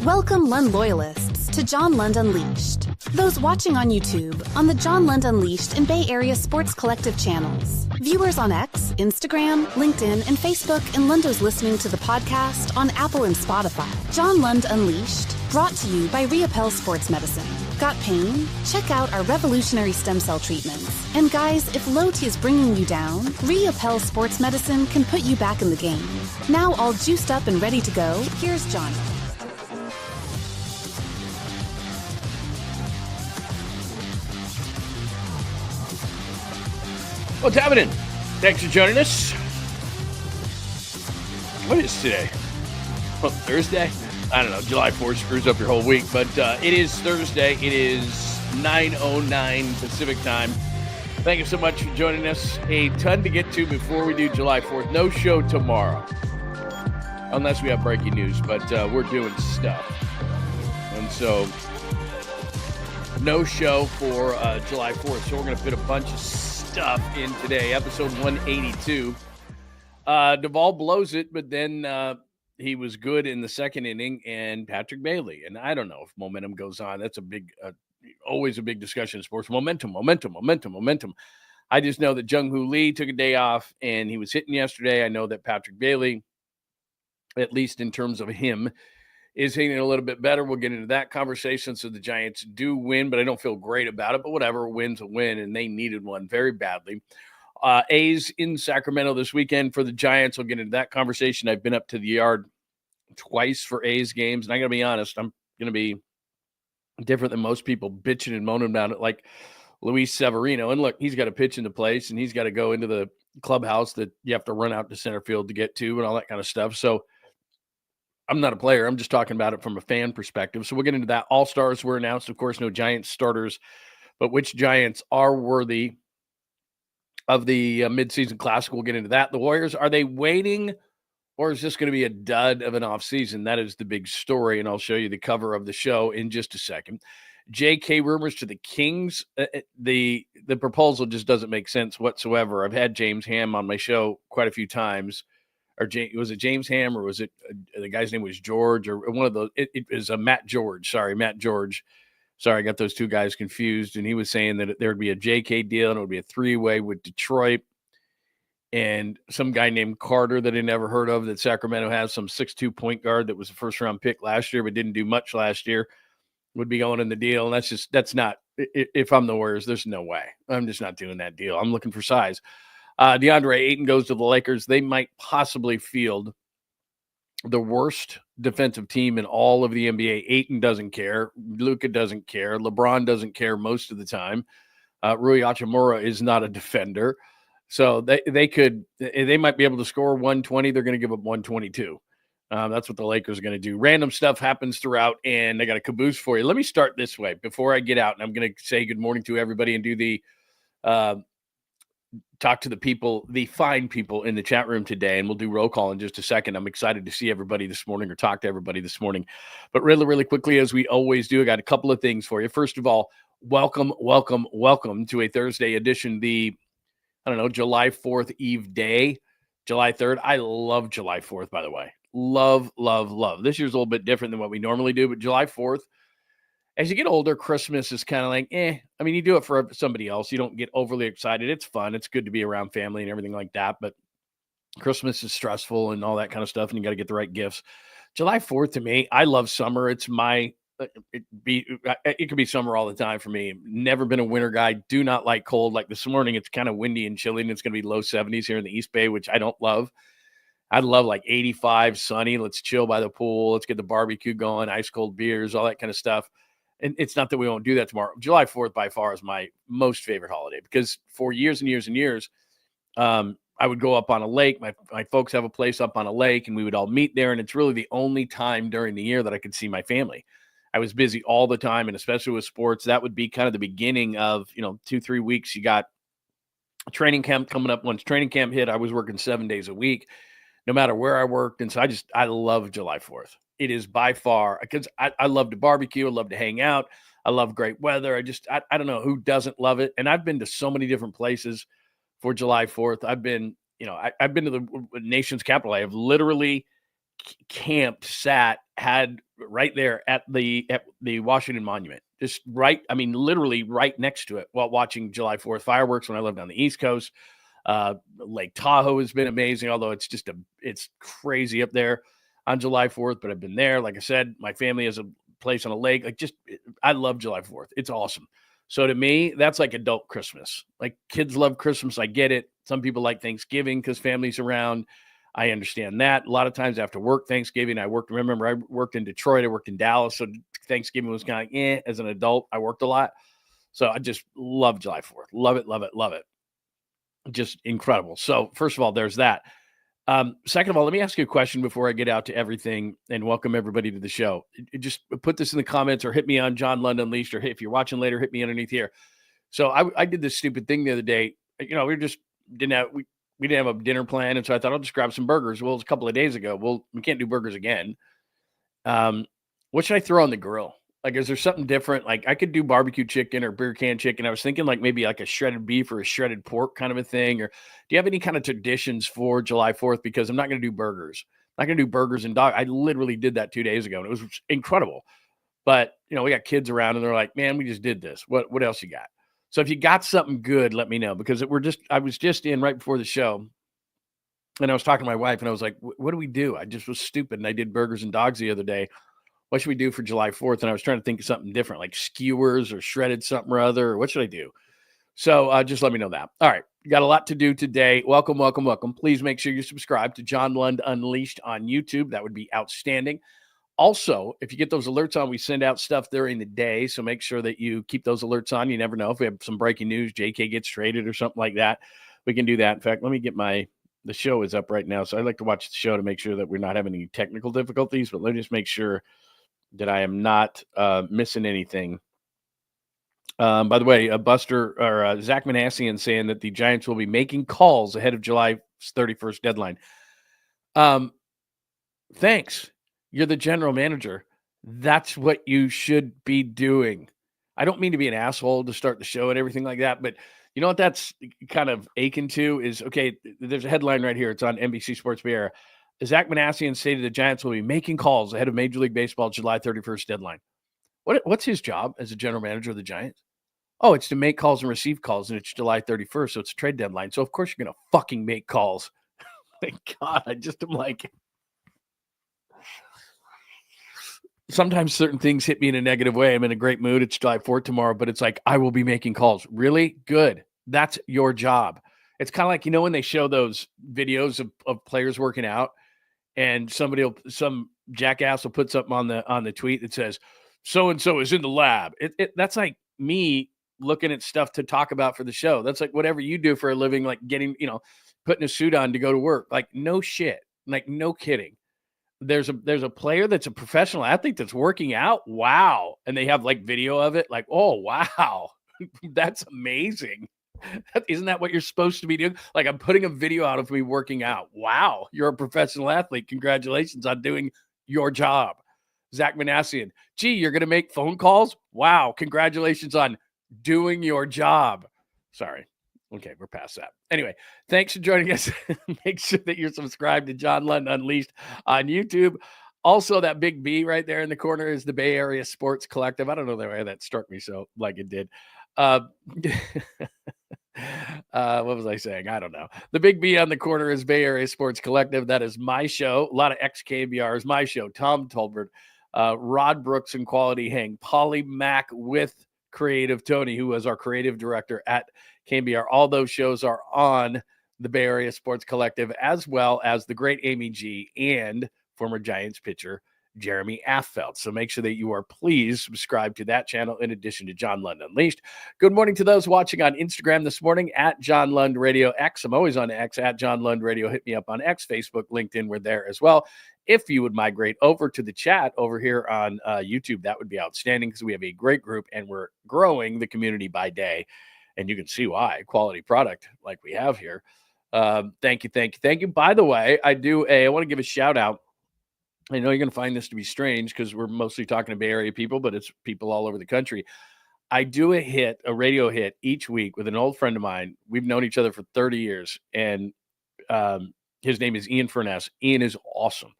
Welcome Lund loyalists to John Lund Unleashed. Those watching on YouTube, on the John Lund Unleashed and Bay Area Sports Collective channels. Viewers on X, Instagram, LinkedIn, and Facebook, and Lunders listening to the podcast on Apple and Spotify. John Lund Unleashed, brought to you by 𝐟AFAEL Sports Medicine. Got pain? Check out our revolutionary stem cell treatments. And guys, if low T is bringing you down, 𝐟AFAEL Sports Medicine can put you back in the game. Now all juiced up and ready to go, here's John. What's happening? Thanks for joining us. What is today? Well, Thursday? I don't know. July 4th screws up your whole week, but it is Thursday. It is 9:09 Pacific time. Thank you so much for joining us. A ton to get to before we do July 4th. No show tomorrow, unless we have breaking news, but we're doing stuff. And so, no show for July 4th. So we're going to fit a bunch of stuff in today, episode 182. DOVAL blows it, but then he was good in the second inning, and Patrick Bailey. And I don't know if momentum goes on. That's a big, always a big discussion in sports. Momentum. I just know that 𝐬𝐮𝐬𝐜 Lee took a day off, and he was hitting yesterday. I know that Patrick Bailey, at least in terms of him, is hitting a little bit better. We'll get into that conversation. So the Giants do win, but I don't feel great about it. But whatever, a win's a win, and they needed one very badly. A's in Sacramento this weekend for the Giants. We'll get into that conversation. I've been up to the yard twice for A's games, and I got to be honest, I'm going to be different than most people bitching and moaning about it like Luis Severino. And look, he's got to pitch into place, and he's got to go into the clubhouse that you have to run out to center field to get to and all that kind of stuff. So I'm not a player. I'm just talking about it from a fan perspective. So we'll get into that. All-Stars were announced. Of course, no Giants starters, but which Giants are worthy of the midseason classic? We'll get into that. The Warriors, are they waiting, or is this going to be a dud of an offseason? That is the big story, and I'll show you the cover of the show in just a second. JK rumors to the Kings. The proposal just doesn't make sense whatsoever. I've had James Ham on my show quite a few times. Or was it James Ham, or was it the guy's name was George, or one of those? It was a Matt George. Sorry, Matt George. Sorry, I got those two guys confused. And he was saying that there would be a JK deal, and it would be a three-way with Detroit and some guy named Carter that I never heard of, that Sacramento has, some 6'2" point guard that was a first-round pick last year but didn't do much last year, would be going in the deal. And that's not – if I'm the Warriors, there's no way. I'm just not doing that deal. I'm looking for size. DeAndre Ayton goes to the Lakers. They might possibly field the worst defensive team in all of the NBA. Ayton doesn't care. Luka doesn't care. LeBron doesn't care most of the time. Rui Hachimura is not a defender. So they might be able to score 120. They're going to give up 122. That's what the Lakers are going to do. Random stuff happens throughout, and I got a caboose for you. Let me start this way before I get out, and I'm going to say good morning to everybody and do the talk to the people, the fine people in the chat room today, and we'll do roll call in just a second. I'm excited to see everybody this morning, or talk to everybody this morning. But really quickly, as we always do, I got a couple of things for you. First of all, welcome to a Thursday edition, July 4th Eve day, July 3rd. I love July 4th, by the way. Love. This year's a little bit different than what we normally do, but July 4th, as you get older, Christmas is kind of like, I mean, you do it for somebody else. You don't get overly excited. It's fun. It's good to be around family and everything like that. But Christmas is stressful and all that kind of stuff, and you got to get the right gifts. July 4th, to me, I love summer. It could be summer all the time for me. Never been a winter guy. Do not like cold. Like this morning, it's kind of windy and chilly, and it's going to be low 70s here in the East Bay, which I don't love. I'd love like 85, sunny. Let's chill by the pool. Let's get the barbecue going, ice cold beers, all that kind of stuff. And it's not that we won't do that tomorrow. July 4th by far is my most favorite holiday, because for years and years and years, I would go up on a lake. My folks have a place up on a lake, and we would all meet there. And it's really the only time during the year that I could see my family. I was busy all the time, and especially with sports, that would be kind of the beginning of, 2-3 weeks. You got training camp coming up. Once training camp hit, I was working 7 days a week, no matter where I worked. And so I love July 4th. It is by far, because I love to barbecue. I love to hang out. I love great weather. I don't know who doesn't love it. And I've been to so many different places for July 4th. I've been to the nation's capital. I have literally camped, sat, had right there at the Washington Monument, just right. I mean, literally right next to it while watching July 4th fireworks when I lived on the East Coast. Lake Tahoe has been amazing, although it's crazy up there on July 4th, but I've been there. Like I said, my family has a place on a lake. I love July 4th. It's awesome. So to me, that's like adult Christmas. Like kids love Christmas. I get it. Some people like Thanksgiving because family's around. I understand that. A lot of times after work, Thanksgiving, I worked in Detroit. I worked in Dallas. So Thanksgiving was kind of as an adult. I worked a lot. So I just love July 4th. Love it, love it, love it. Just incredible. So first of all, there's that. Second of all, let me ask you a question before I get out to everything and welcome everybody to the show. Just put this in the comments or hit me on John Lund Unleashed, or if you're watching later, hit me underneath here. So I did this stupid thing the other day. We didn't have a dinner plan, and so I thought I'll just grab some burgers. Well, it was a couple of days ago. Well, we can't do burgers again. What should I throw on the grill? Like, is there something different? Like, I could do barbecue chicken or beer can chicken. I was thinking like maybe like a shredded beef or a shredded pork kind of a thing. Or do you have any kind of traditions for July 4th? Because I'm not going to do burgers. I'm not going to do burgers and dog. I literally did that 2 days ago, and it was incredible. But, we got kids around, and they're like, man, we just did this. What else you got? So if you got something good, let me know. Because I was just in right before the show, and I was talking to my wife, and I was like, what do we do? I just was stupid, and I did burgers and dogs the other day. What should we do for July 4th? And I was trying to think of something different, like skewers or shredded something or other. Or what should I do? So just let me know that. All right. Got a lot to do today. Welcome, welcome, welcome. Please make sure you subscribe to John Lund Unleashed on YouTube. That would be outstanding. Also, if you get those alerts on, we send out stuff during the day. So make sure that you keep those alerts on. You never know if we have some breaking news, JK gets traded or something like that. We can do that. In fact, let me get the show is up right now. So I'd like to watch the show to make sure that we're not having any technical difficulties, but let me just make sure that I am not missing anything. By the way, Buster or Zach Manassian saying that the Giants will be making calls ahead of July 31st deadline. Thanks. You're the general manager. That's what you should be doing. I don't mean to be an asshole to start the show and everything like that, but you know what that's kind of akin to is, okay, there's a headline right here. It's on NBC Sports Bay Area. Zach Manassian stated the Giants will be making calls ahead of Major League Baseball's July 31st deadline. What's his job as a general manager of the Giants? Oh, it's to make calls and receive calls, and it's July 31st, so it's a trade deadline. So, of course, you're going to fucking make calls. Thank God. I just am like, sometimes certain things hit me in a negative way. I'm in a great mood. It's July 4th tomorrow, but it's like, I will be making calls. Really? Good. That's your job. It's kind of like, when they show those videos of players working out, and some jackass will put something on the tweet that says, so-and-so is in the lab. That's like me looking at stuff to talk about for the show. That's like whatever you do for a living, like getting, putting a suit on to go to work. Like, no shit. Like, no kidding. There's a player that's a professional athlete that's working out. Wow. And they have like video of it. Like, oh, wow. That's amazing. Isn't that what you're supposed to be doing? Like, I'm putting a video out of me working out. Wow. You're a professional athlete. Congratulations on doing your job. Zach Manassian. Gee, you're going to make phone calls? Wow. Congratulations on doing your job. Sorry. Okay, we're past that. Anyway, thanks for joining us. Make sure that you're subscribed to John Lund Unleashed on YouTube. Also, that big B right there in the corner is the Bay Area Sports Collective. I don't know why that struck me so like it did. What was I saying? I don't know. The big B on the corner is Bay Area Sports Collective. That is my show. A lot of XKBR is my show. Tom Tolbert, Rod Brooks and Quality Hang, Polly Mack with Creative Tony, who was our creative director at KBR. All those shows are on the Bay Area Sports Collective, as well as the great Amy G and former Giants pitcher Jeremy Affeldt. So make sure that you are please subscribe to that channel in addition to John Lund Unleashed. Good morning to those watching on Instagram this morning at John Lund Radio X. I'm always on X at John Lund Radio. Hit me up on X, Facebook, LinkedIn. We're there as well. If you would migrate over to the chat over here on YouTube, that would be outstanding because we have a great group and we're growing the community by day. And you can see why. Quality product like we have here. Thank you. By the way, I want to give a shout out. I know you're going to find this to be strange because we're mostly talking to Bay Area people, but it's people all over the country. I do a radio hit each week with an old friend of mine. We've known each other for 30 years, and his name is Ian Furness. Ian is awesome.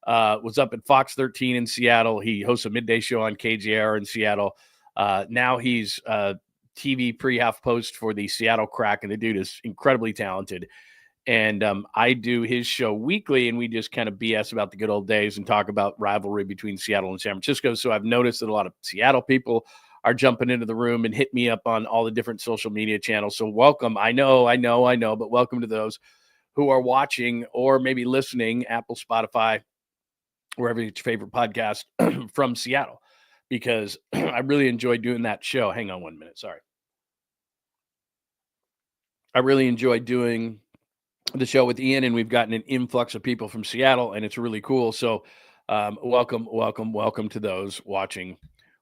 was up at Fox 13 in Seattle. He hosts a midday show on KJR in Seattle. Now he's TV pre-half post for the Seattle Crack, and the dude is incredibly talented. And I do his show weekly, and we just kind of BS about the good old days and talk about rivalry between Seattle and San Francisco. So I've noticed that a lot of Seattle people are jumping into the room and hit me up on all the different social media channels. So welcome. I know, but welcome to those who are watching or maybe listening, Apple, Spotify, wherever your favorite podcast from Seattle, because I really enjoy doing that show. Hang on 1 minute. Sorry. I really enjoy doing the show with Ian, and we've gotten an influx of people from Seattle, and it's really cool. So welcome to those watching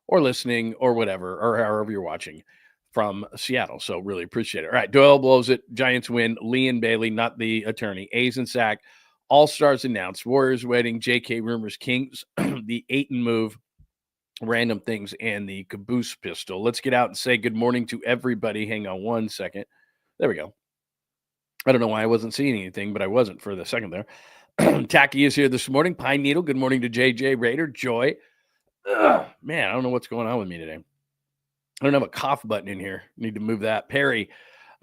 or listening or whatever, or however you're watching from Seattle. So really appreciate it. All right, Doyle blows it. Giants win. Lee and Bailey, not the attorney. A's and sack. All-Stars announced. Warriors wedding. JK rumors. Kings. The AYTON move. Random things. And the caboose pistol. Let's get out and say good morning to everybody. Hang on 1 second. There we go. I don't know why I wasn't seeing anything, but I wasn't for the second there. Tacky is here this morning. Pine Needle. Good morning to JJ Raider. Joy. Man, I don't know what's going on with me today. I don't have a cough button in here. Need to move that. Perry.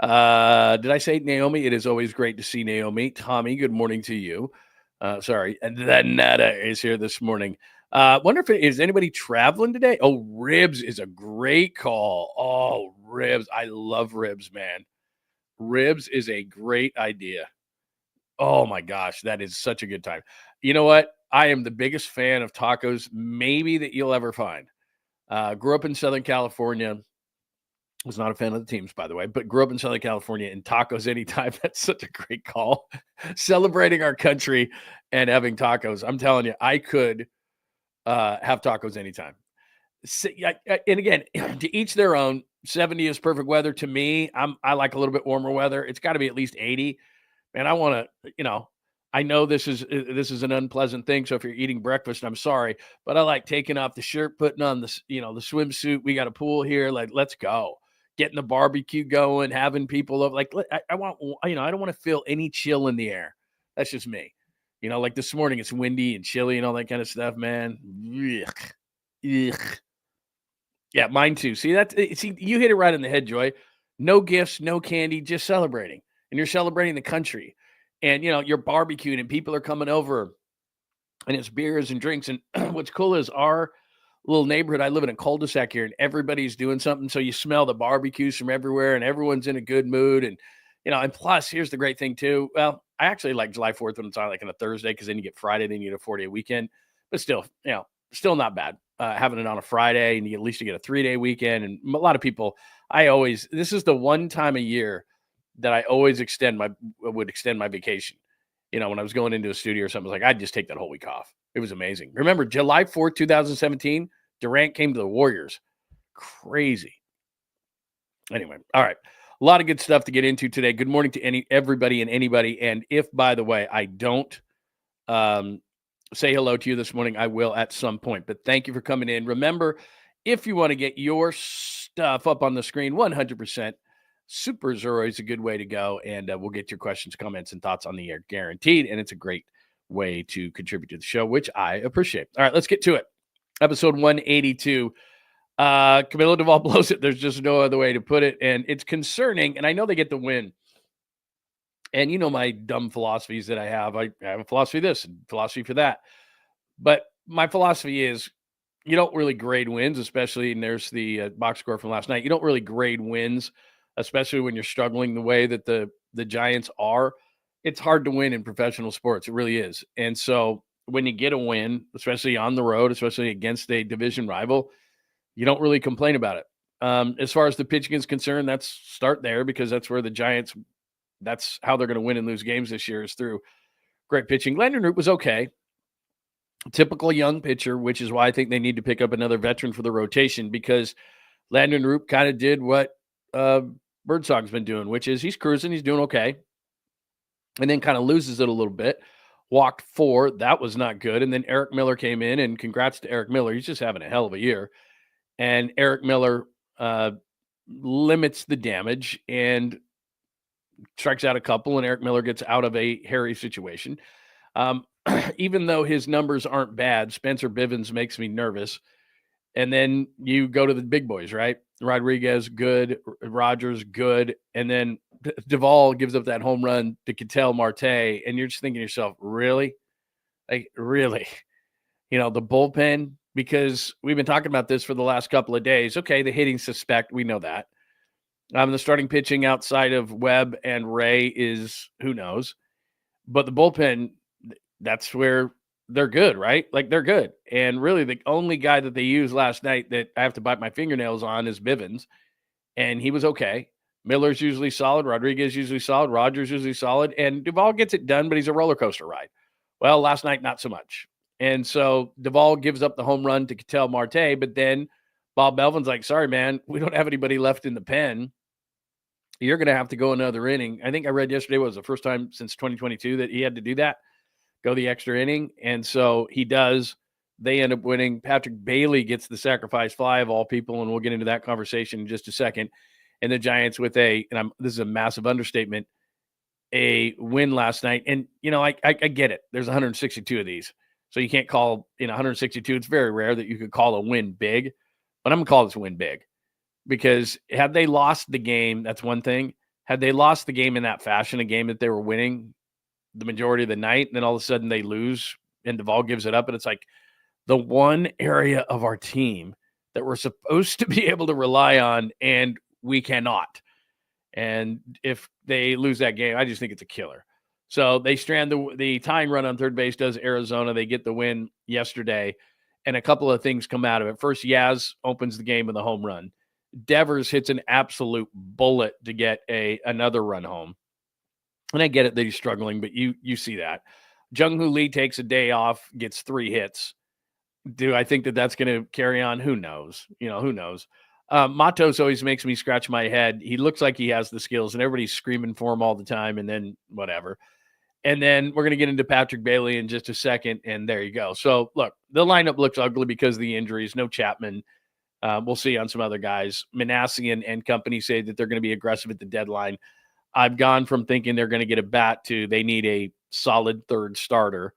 Did I say Naomi? It is always great to see Naomi. Tommy, good morning to you. Sorry. And then Nada is here this morning. Wonder if is anybody traveling today? Oh, Ribs is a great call. Oh, Ribs. I love Ribs, man. Ribs is a great idea. Oh my gosh, that is such a good time. You know what? I am the biggest fan of tacos maybe that you'll ever find. Grew up in Southern California. Was not a fan of the teams, by the way, but grew up in Southern California, and tacos anytime. That's such a great call. Celebrating our country and having tacos. I'm telling you, I could have tacos anytime. And again, to each their own. 70 is perfect weather to me. I like a little bit warmer weather. It's got to be at least 80. And I want to, I know this is an unpleasant thing. So if you're eating breakfast, I'm sorry, but I like taking off the shirt, putting on the swimsuit. We got a pool here. Like, let's go. Getting the barbecue going, having people over. Like, I want, I don't want to feel any chill in the air. That's just me. Like this morning, it's windy and chilly and all that kind of stuff, man. Ugh. Yeah, mine too. See, you hit it right on the head, Joy. No gifts, no candy, just celebrating. And you're celebrating the country. And, you're barbecuing and people are coming over. And it's beers and drinks. And what's cool is our little neighborhood, I live in a cul-de-sac here, and everybody's doing something. So you smell the barbecues from everywhere, and everyone's in a good mood. And, and plus, here's the great thing too. Well, I actually like July 4th when it's on like on a Thursday, because then you get Friday, then you get a 4-day weekend. But still, still not bad. Having it on a Friday, and at least you get a 3-day weekend. And a lot of people, this is the one time a year that I always would extend my vacation. When I was going into a studio or something, I was like, I'd just take that whole week off. It was amazing. Remember July 4th, 2017, Durant came to the Warriors. Crazy. Anyway. All right. A lot of good stuff to get into today. Good morning to everybody and anybody. And if, by the way, I don't, say hello to you this morning, I will at some point. But thank you for coming in. Remember, if you want to get your stuff up on the screen, 100%, Super Zero is a good way to go. And we'll get your questions, comments, and thoughts on the air, guaranteed. And it's a great way to contribute to the show, which I appreciate. All right, let's get to it. Episode 182. Camilo Duvall blows it. There's just no other way to put it. And it's concerning. And I know they get the win. And my dumb philosophies that I have. I have a philosophy of this and philosophy for that. But my philosophy is you don't really grade wins, especially, and there's the box score from last night. You don't really grade wins, especially when you're struggling the way that the Giants are. It's hard to win in professional sports. It really is. And so when you get a win, especially on the road, especially against a division rival, you don't really complain about it. As far as the pitching is concerned, that's start there, because that's where the Giants – that's how they're going to win and lose games this year, is through great pitching. Landon Root was okay. Typical young pitcher, which is why I think they need to pick up another veteran for the rotation, because Landon Root kind of did what Birdsong's been doing, which is he's cruising, he's doing okay, and then kind of loses it a little bit. Walked 4. That was not good. And then Eric Miller came in, and congrats to Eric Miller. He's just having a hell of a year. And Eric Miller limits the damage and strikes out a couple, and Eric Miller gets out of a hairy situation. even though his numbers aren't bad, Spencer Bivens makes me nervous. And then you go to the big boys, right? Rodriguez, good. Rogers, good. And then Duvall gives up that home run to 𝐃𝐨𝐧'𝐭 Marte. And you're just thinking to yourself, really? Like, really? The bullpen, because we've been talking about this for the last couple of days. Okay, the hitting suspect, we know that. The starting pitching outside of Webb and Ray is who knows. But the bullpen, that's where they're good, right? Like, they're good. And really, the only guy that they used last night that I have to bite my fingernails on is Bivens. And he was okay. Miller's usually solid. Rodriguez usually solid. Rogers usually solid. And Duvall gets it done, but he's a roller coaster ride. Well, last night, not so much. And so Duvall gives up the home run to 𝐃𝐨𝐧'𝐭 Marte, but then Bob Melvin's like, sorry, man, we don't have anybody left in the pen. You're going to have to go another inning. I think I read yesterday was the first time since 2022 that he had to do that, go the extra inning. And so he does. They end up winning. Patrick Bailey gets the sacrifice fly of all people, and we'll get into that conversation in just a second. And the Giants with this is a massive understatement, a win last night. And, I get it. There's 162 of these. So you can't call, 162. It's very rare that you could call a win big, but I'm going to call this a win big. Because had they lost the game, that's one thing. Had they lost the game in that fashion, a game that they were winning the majority of the night, and then all of a sudden they lose and Duvall gives it up, and it's like the one area of our team that we're supposed to be able to rely on, and we cannot. And if they lose that game, I just think it's a killer. So they strand the tying run on third base does Arizona. They get the win yesterday, and a couple of things come out of it. First, Yaz opens the game with a home run. Devers hits an absolute bullet to get another run home. And I get it that he's struggling, but you see that. Jung-Hoo Lee takes a day off, gets 3 hits. Do I think that that's going to carry on? Who knows? Who knows? Matos always makes me scratch my head. He looks like he has the skills, and everybody's screaming for him all the time, and then whatever. And then we're going to get into Patrick Bailey in just a second, and there you go. So, look, the lineup looks ugly because of the injuries. No Chapman. We'll see on some other guys. Manassian and company say that they're going to be aggressive at the deadline. I've gone from thinking they're going to get a bat to they need a solid third starter,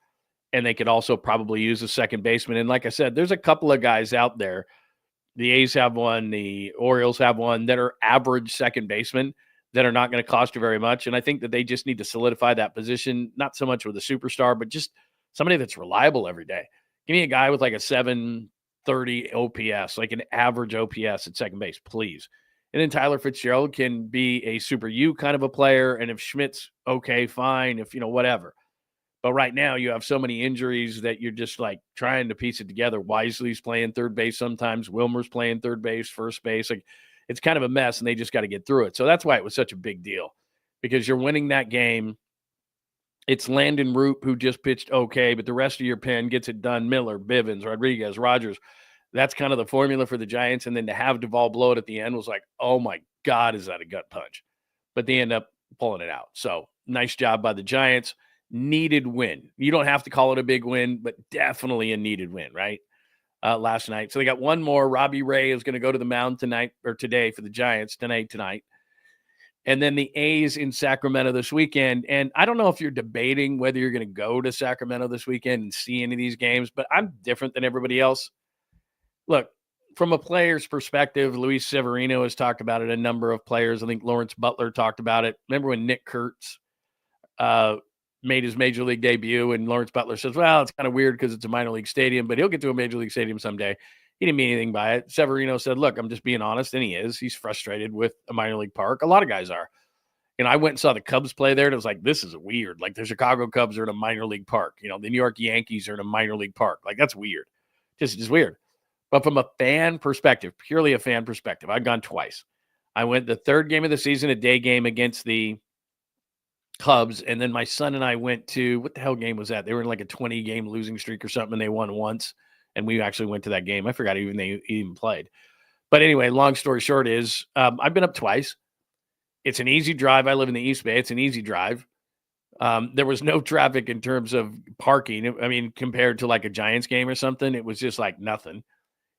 and they could also probably use a second baseman. And like I said, there's a couple of guys out there. The A's have one, the Orioles have one, that are average second basemen that are not going to cost you very much. And I think that they just need to solidify that position, not so much with a superstar, but just somebody that's reliable every day. Give me a guy with like a 730 OPS, like an average OPS at second base, please. And then Tyler Fitzgerald can be a super U kind of a player. And if Schmidt's okay, fine. If, whatever. But right now you have so many injuries that you're just like trying to piece it together. Wisely's playing third base sometimes. Wilmer's playing third base, first base. Like, it's kind of a mess, and they just got to get through it. So that's why it was such a big deal, because you're winning that game. It's Landon Root who just pitched okay, but the rest of your pen gets it done. Miller, Bivens, Rodriguez, Rogers. That's kind of the formula for the Giants. And then to have Duvall blow it at the end was like, oh my God, is that a gut punch? But they end up pulling it out. So nice job by the Giants. Needed win. You don't have to call it a big win, but definitely a needed win, right? Last night. So they got one more. Robbie Ray is going to go to the mound today for the Giants, tonight. And then the A's in Sacramento this weekend. And I don't know if you're debating whether you're going to go to Sacramento this weekend and see any of these games, but I'm different than everybody else. Look, from a player's perspective, Luis Severino has talked about it. A number of players. I think Lawrence Butler talked about it. Remember when Nick Kurtz made his major league debut, and Lawrence Butler says, well, it's kind of weird because it's a minor league stadium, but he'll get to a major league stadium someday. He didn't mean anything by it. Severino said, look, I'm just being honest, and he is. He's frustrated with a minor league park. A lot of guys are. I went and saw the Cubs play there, and it was like, this is weird. Like, the Chicago Cubs are in a minor league park. The New York Yankees are in a minor league park. Like, that's weird. Just weird. But from a fan perspective, purely a fan perspective, I've gone twice. I went the third game of the season, a day game against the Cubs, and then my son and I went to, what the hell game was that? They were in like a 20-game losing streak or something, and they won once, and we actually went to that game. I forgot they even played. But anyway, long story short is I've been up twice. It's an easy drive. I live in the East Bay. It's an easy drive. There was no traffic in terms of parking. I mean, compared to like a Giants game or something, it was just like nothing.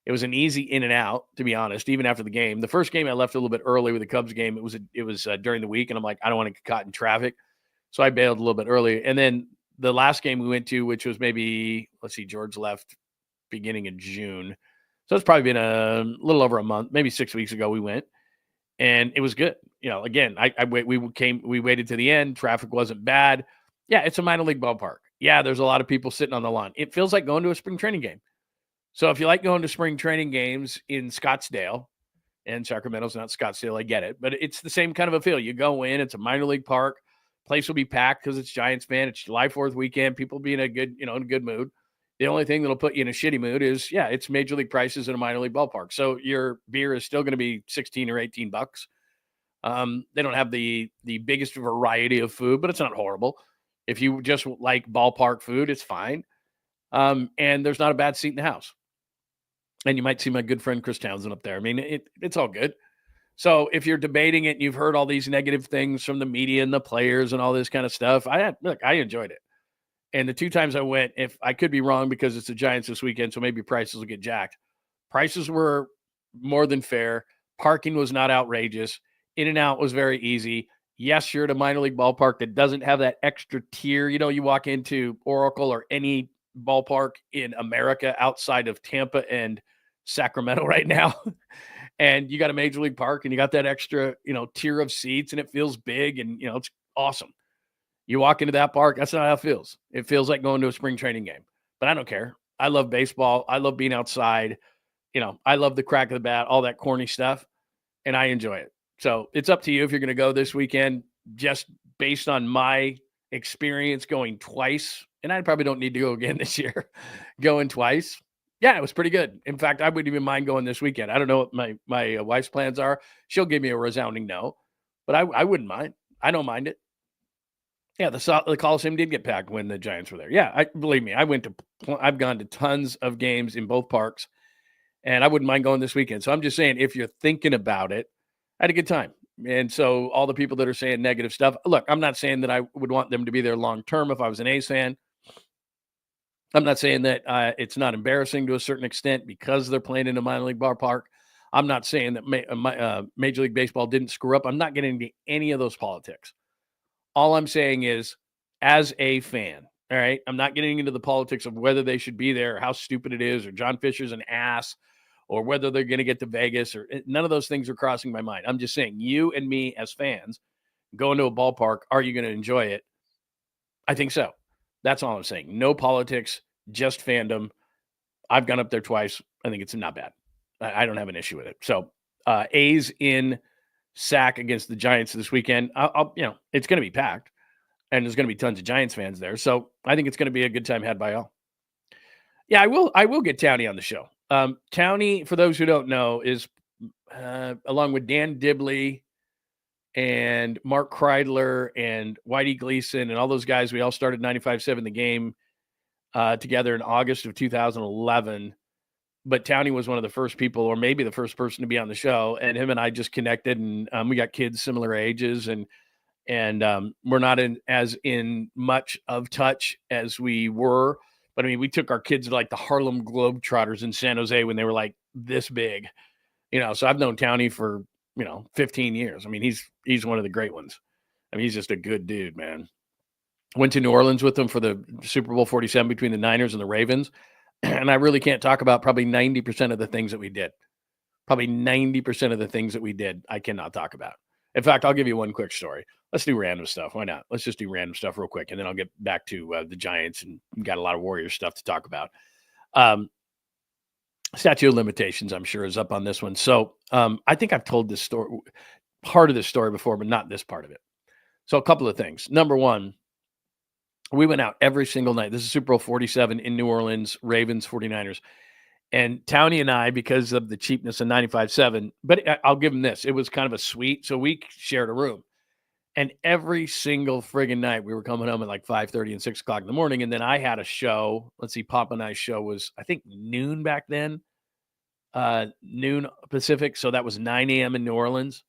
It was an easy in and out, to be honest, even after the game. The first game I left a little bit early with the Cubs game. It was during the week, and I'm like, I don't want to get caught in traffic. So I bailed a little bit early. And then the last game we went to, which was maybe, let's see, George left beginning of June. So it's probably been a little over a month, maybe 6 weeks ago we went, and it was good. Again, we waited to the end. Traffic wasn't bad. Yeah, it's a minor league ballpark. Yeah, there's a lot of people sitting on the lawn. It feels like going to a spring training game. So if you like going to spring training games in Scottsdale, and Sacramento's not Scottsdale, I get it, but it's the same kind of a feel. You go in, it's a minor league park. Place will be packed because it's Giants fan. It's July 4th weekend. People will be in a good, in a good mood. The only thing that'll put you in a shitty mood is, it's major league prices in a minor league ballpark. So your beer is still going to be 16 or 18 bucks. They don't have the biggest variety of food, but it's not horrible. If you just like ballpark food, it's fine. And there's not a bad seat in the house. And you might see my good friend Chris Townsend up there. I mean, it's all good. So if you're debating it and you've heard all these negative things from the media and the players and all this kind of stuff, I enjoyed it. And the 2 times I went, if I could be wrong because it's the Giants this weekend, so maybe prices will get jacked. Prices were more than fair. Parking was not outrageous. In and out was very easy. Yes, you're at a minor league ballpark that doesn't have that extra tier. You walk into Oracle or any ballpark in America outside of Tampa and Sacramento right now, and you got a major league park and you got that extra, tier of seats, and it feels big and, it's awesome. You walk into that park, that's not how it feels. It feels like going to a spring training game, but I don't care. I love baseball. I love being outside. I love the crack of the bat, all that corny stuff, and I enjoy it. So it's up to you if you're going to go this weekend, just based on my experience going twice. And I probably don't need to go again this year, going twice. Yeah, it was pretty good. In fact, I wouldn't even mind going this weekend. I don't know what my wife's plans are. She'll give me a resounding no, but I wouldn't mind. I don't mind it. Yeah, the Coliseum did get packed when the Giants were there. Yeah, believe me, I've gone to tons of games in both parks, and I wouldn't mind going this weekend. So I'm just saying, if you're thinking about it, I had a good time. And so all the people that are saying negative stuff, look, I'm not saying that I would want them to be there long term if I was an A's fan. I'm not saying that it's not embarrassing to a certain extent because they're playing in a minor league ballpark. I'm not saying that Major League Baseball didn't screw up. I'm not getting into any of those politics. All I'm saying is, as a fan, all right, I'm not getting into the politics of whether they should be there, or how stupid it is, or John Fisher's an ass, or whether they're going to get to Vegas, or none of those things are crossing my mind. I'm just saying, you and me as fans going to a ballpark, are you going to enjoy it? I think so. That's all I'm saying. No politics, just fandom. I've gone up there twice. I think it's not bad. I don't have an issue with it. So A's in Sac against the Giants this weekend. It's going to be packed, and there's going to be tons of Giants fans there. So I think it's going to be a good time had by all. Yeah, I will get Townie on the show. Townie, for those who don't know, is along with Dan Dibley and Mark Kreidler and Whitey Gleason and all those guys. We all started 95.7 The Game together in August of 2011. But Townie was one of the first people, or maybe the first person to be on the show. And him and I just connected, and we got kids similar ages, and we're not as in much of touch as we were. But I mean, we took our kids to like the Harlem Globetrotters in San Jose when they were like this big, so I've known Townie for, 15 years. I mean, he's one of the great ones. I mean, he's just a good dude, man. Went to New Orleans with him for the Super Bowl 47 between the Niners and the Ravens. And I really can't talk about probably 90% of the things that we did. Probably 90% of the things that we did, I cannot talk about. In fact, I'll give you one quick story. Let's do random stuff. Why not? Let's just do random stuff real quick, and then I'll get back to the Giants, and got a lot of Warriors stuff to talk about. Statute of limitations, I'm sure, is up on this one. So I think I've told this story, part of this story before, but not this part of it. So a couple of things. Number one, we went out every single night. This is Super Bowl 47 in New Orleans, Ravens, 49ers. And Townie and I, because of the cheapness of 95.7, but I'll give him this. It was kind of a suite, so we shared a room. And every single friggin' night, we were coming home at like 5:30 and 6 o'clock in the morning. And then I had a show. Let's see, Papa and I's show was, I think, noon back then, noon Pacific. So that was 9 a.m. in New Orleans.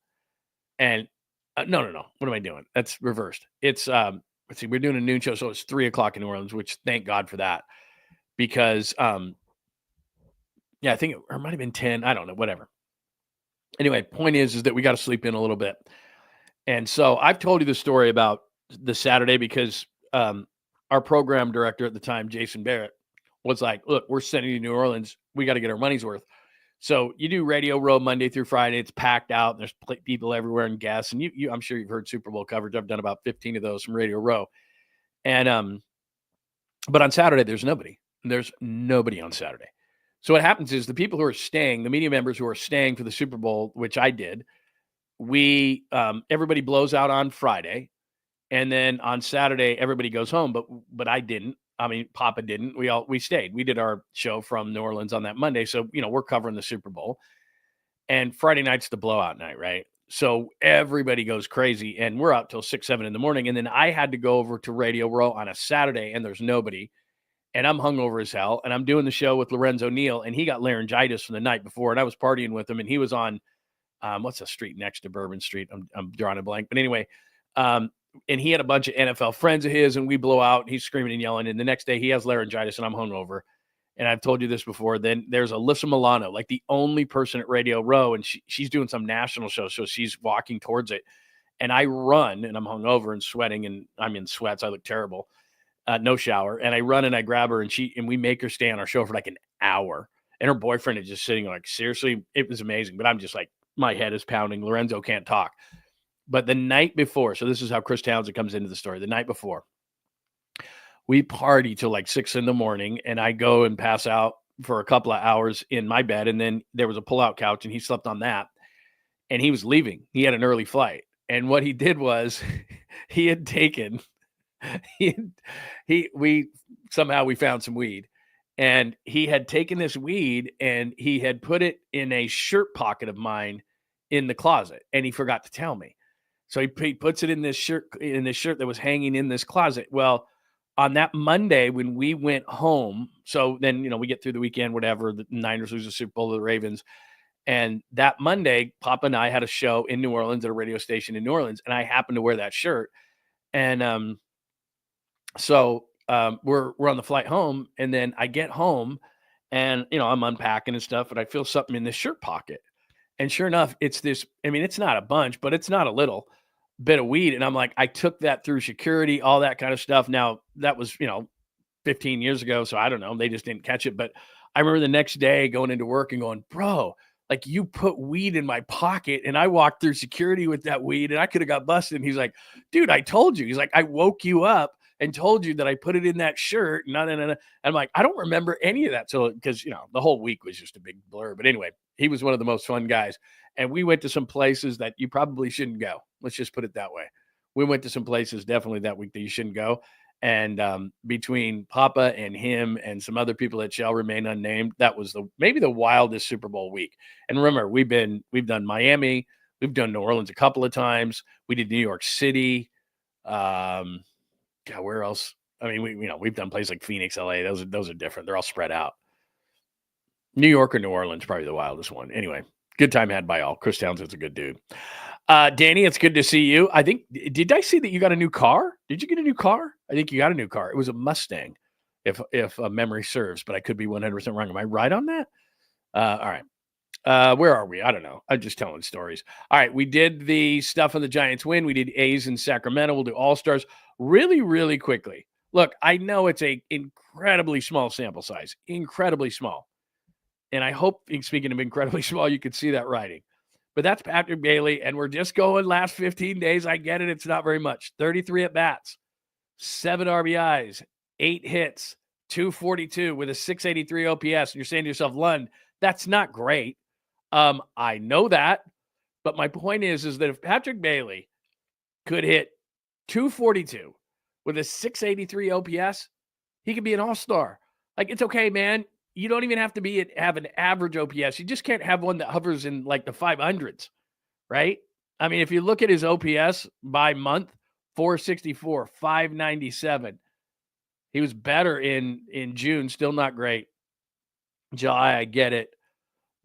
And no. What am I doing? That's reversed. It's, let's see, we're doing a noon show. So it's 3 o'clock in New Orleans, which thank God for that. Because, I think it might have been 10. I don't know, whatever. Anyway, point is that we got to sleep in a little bit. And so I've told you the story about the Saturday because our program director at the time, Jason Barrett, was like, look, we're sending you to New Orleans. We got to get our money's worth. So you do Radio Row Monday through Friday. It's packed out. And there's people everywhere and guests. And I'm sure you've heard Super Bowl coverage. I've done about 15 of those from Radio Row. And but on Saturday, there's nobody. There's nobody on Saturday. So what happens is the people who are staying, the media members who are staying for the Super Bowl, which I did, everybody blows out on Friday. And then on Saturday, everybody goes home. But I didn't. I mean, Papa didn't. We stayed. We did our show from New Orleans on that Monday. So, we're covering the Super Bowl. And Friday night's the blowout night, right? So everybody goes crazy. And we're out till 6, 7 in the morning. And then I had to go over to Radio Row on a Saturday, and there's nobody. And I'm hungover as hell. And I'm doing the show with Lorenzo Neal, and he got laryngitis from the night before. And I was partying with him, and he was on, what's the street next to Bourbon Street? I'm drawing a blank. But anyway, and he had a bunch of NFL friends of his, and we blow out, and he's screaming and yelling. And the next day he has laryngitis, and I'm hungover. And I've told you this before. Then there's Alyssa Milano, like the only person at Radio Row, and she's doing some national show. So she's walking towards it. And I run, and I'm hungover and sweating, and I'm in sweats. I look terrible. No shower. And I run and I grab her, and we make her stay on our show for like an hour. And her boyfriend is just sitting like, seriously, it was amazing. But I'm just like, my head is pounding. Lorenzo can't talk. But the night before, so this is how Chris Townsend comes into the story. The night before, we party till like 6 in the morning, and I go and pass out for a couple of hours in my bed. And then there was a pull-out couch, and he slept on that. And he was leaving. He had an early flight. And what he did was he had taken, we found some weed. And he had taken this weed, and he had put it in a shirt pocket of mine in the closet. And he forgot to tell me. So he puts it in this shirt that was hanging in this closet. Well, on that Monday when we went home, so then, we get through the weekend, whatever, the Niners lose the Super Bowl to the Ravens. And that Monday, Papa and I had a show in New Orleans at a radio station in New Orleans, and I happened to wear that shirt. And so we're on the flight home, and then I get home, and, I'm unpacking and stuff, and I feel something in this shirt pocket. And sure enough, it's this, it's not a bunch, but it's not a little bit of weed. And I'm like, I took that through security, all that kind of stuff. Now that was, 15 years ago. So I don't know. They just didn't catch it. But I remember the next day going into work and going, bro, like you put weed in my pocket, and I walked through security with that weed, and I could have got busted. And he's like, dude, I told you. He's like, I woke you up and told you that I put it in that shirt. And I'm like, I don't remember any of that. So, because, the whole week was just a big blur. But anyway, he was one of the most fun guys. And we went to some places that you probably shouldn't go. Let's just put it that way. We went to some places definitely that week that you shouldn't go. And between Papa and him and some other people that shall remain unnamed, that was maybe the wildest Super Bowl week. And remember, we've done Miami, we've done New Orleans a couple of times. We did New York City. Where else? I mean, we've done places like Phoenix, LA. Those are different. They're all spread out. New York or New Orleans, probably the wildest one. Anyway, good time had by all. Chris Townsend's a good dude. Danny, it's good to see you. Did I see that you got a new car? Did you get a new car? I think you got a new car. It was a Mustang, if memory serves, but I could be 100% wrong. Am I right on that? All right. Where are we? I don't know. I'm just telling stories. All right. We did the stuff on the Giants win. We did A's in Sacramento. We'll do All-Stars really, really quickly. Look, I know it's a incredibly small sample size, incredibly small. And I hope, speaking of incredibly small, you could see that writing. But that's Patrick Bailey, and we're just going last 15 days. I get it. It's not very much. 33 at-bats, 7 RBIs, 8 hits, 242 with a 683 OPS. And you're saying to yourself, Lund, that's not great. I know that. But my point is that if Patrick Bailey could hit 242 with a 683 OPS, he could be an all-star. Like, it's okay, man. You don't even have to have an average OPS. You just can't have one that hovers in like the 500s, right? I mean, if you look at his OPS by month, 464, 597. He was better in June, still not great. July, I get it.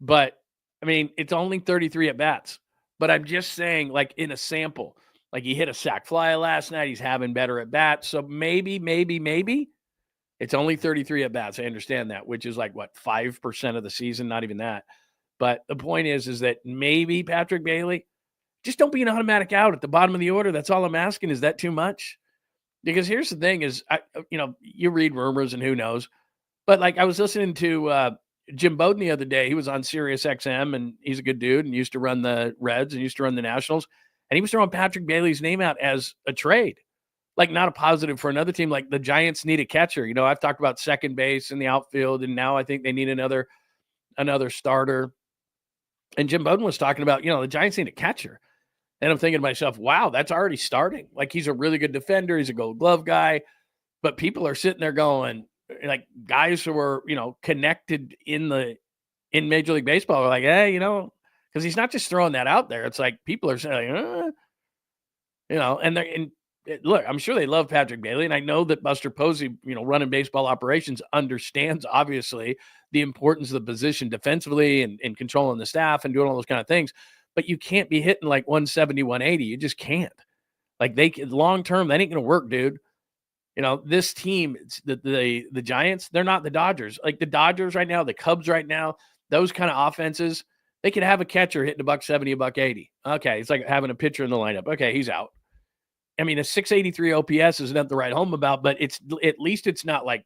But, I mean, it's only 33 at-bats. But I'm just saying, like, in a sample, like he hit a sac fly last night. He's having better at-bats. So maybe it's only 33 at-bats. I understand that, which is like, what, 5% of the season? Not even that. But the point is that maybe Patrick Bailey, just don't be an automatic out at the bottom of the order. That's all I'm asking. Is that too much? Because here's the thing is, you read rumors and who knows, but like I was listening to Jim Bowden the other day. He was on Sirius XM, and he's a good dude and used to run the Reds and used to run the Nationals. And he was throwing Patrick Bailey's name out as a trade, like not a positive for another team. Like the Giants need a catcher. I've talked about second base in the outfield, and now I think they need another starter. And Jim Bowden was talking about, the Giants need a catcher. And I'm thinking to myself, wow, that's already starting. Like he's a really good defender. He's a Gold Glove guy. But people are sitting there going, like guys who are, connected in Major League Baseball are like, hey, because he's not just throwing that out there. It's like people are saying, and look, I'm sure they love Patrick Bailey. And I know that Buster Posey, running baseball operations, understands obviously the importance of the position defensively and controlling the staff and doing all those kind of things. But you can't be hitting like 170, 180. You just can't. Like long term, that ain't going to work, dude. This team, the Giants, they're not the Dodgers. Like the Dodgers right now, the Cubs right now, those kind of offenses, they could have a catcher hitting $170, $180. Okay, it's like having a pitcher in the lineup. Okay, he's out. I mean, a 683 OPS is not the right home about, but it's at least it's not like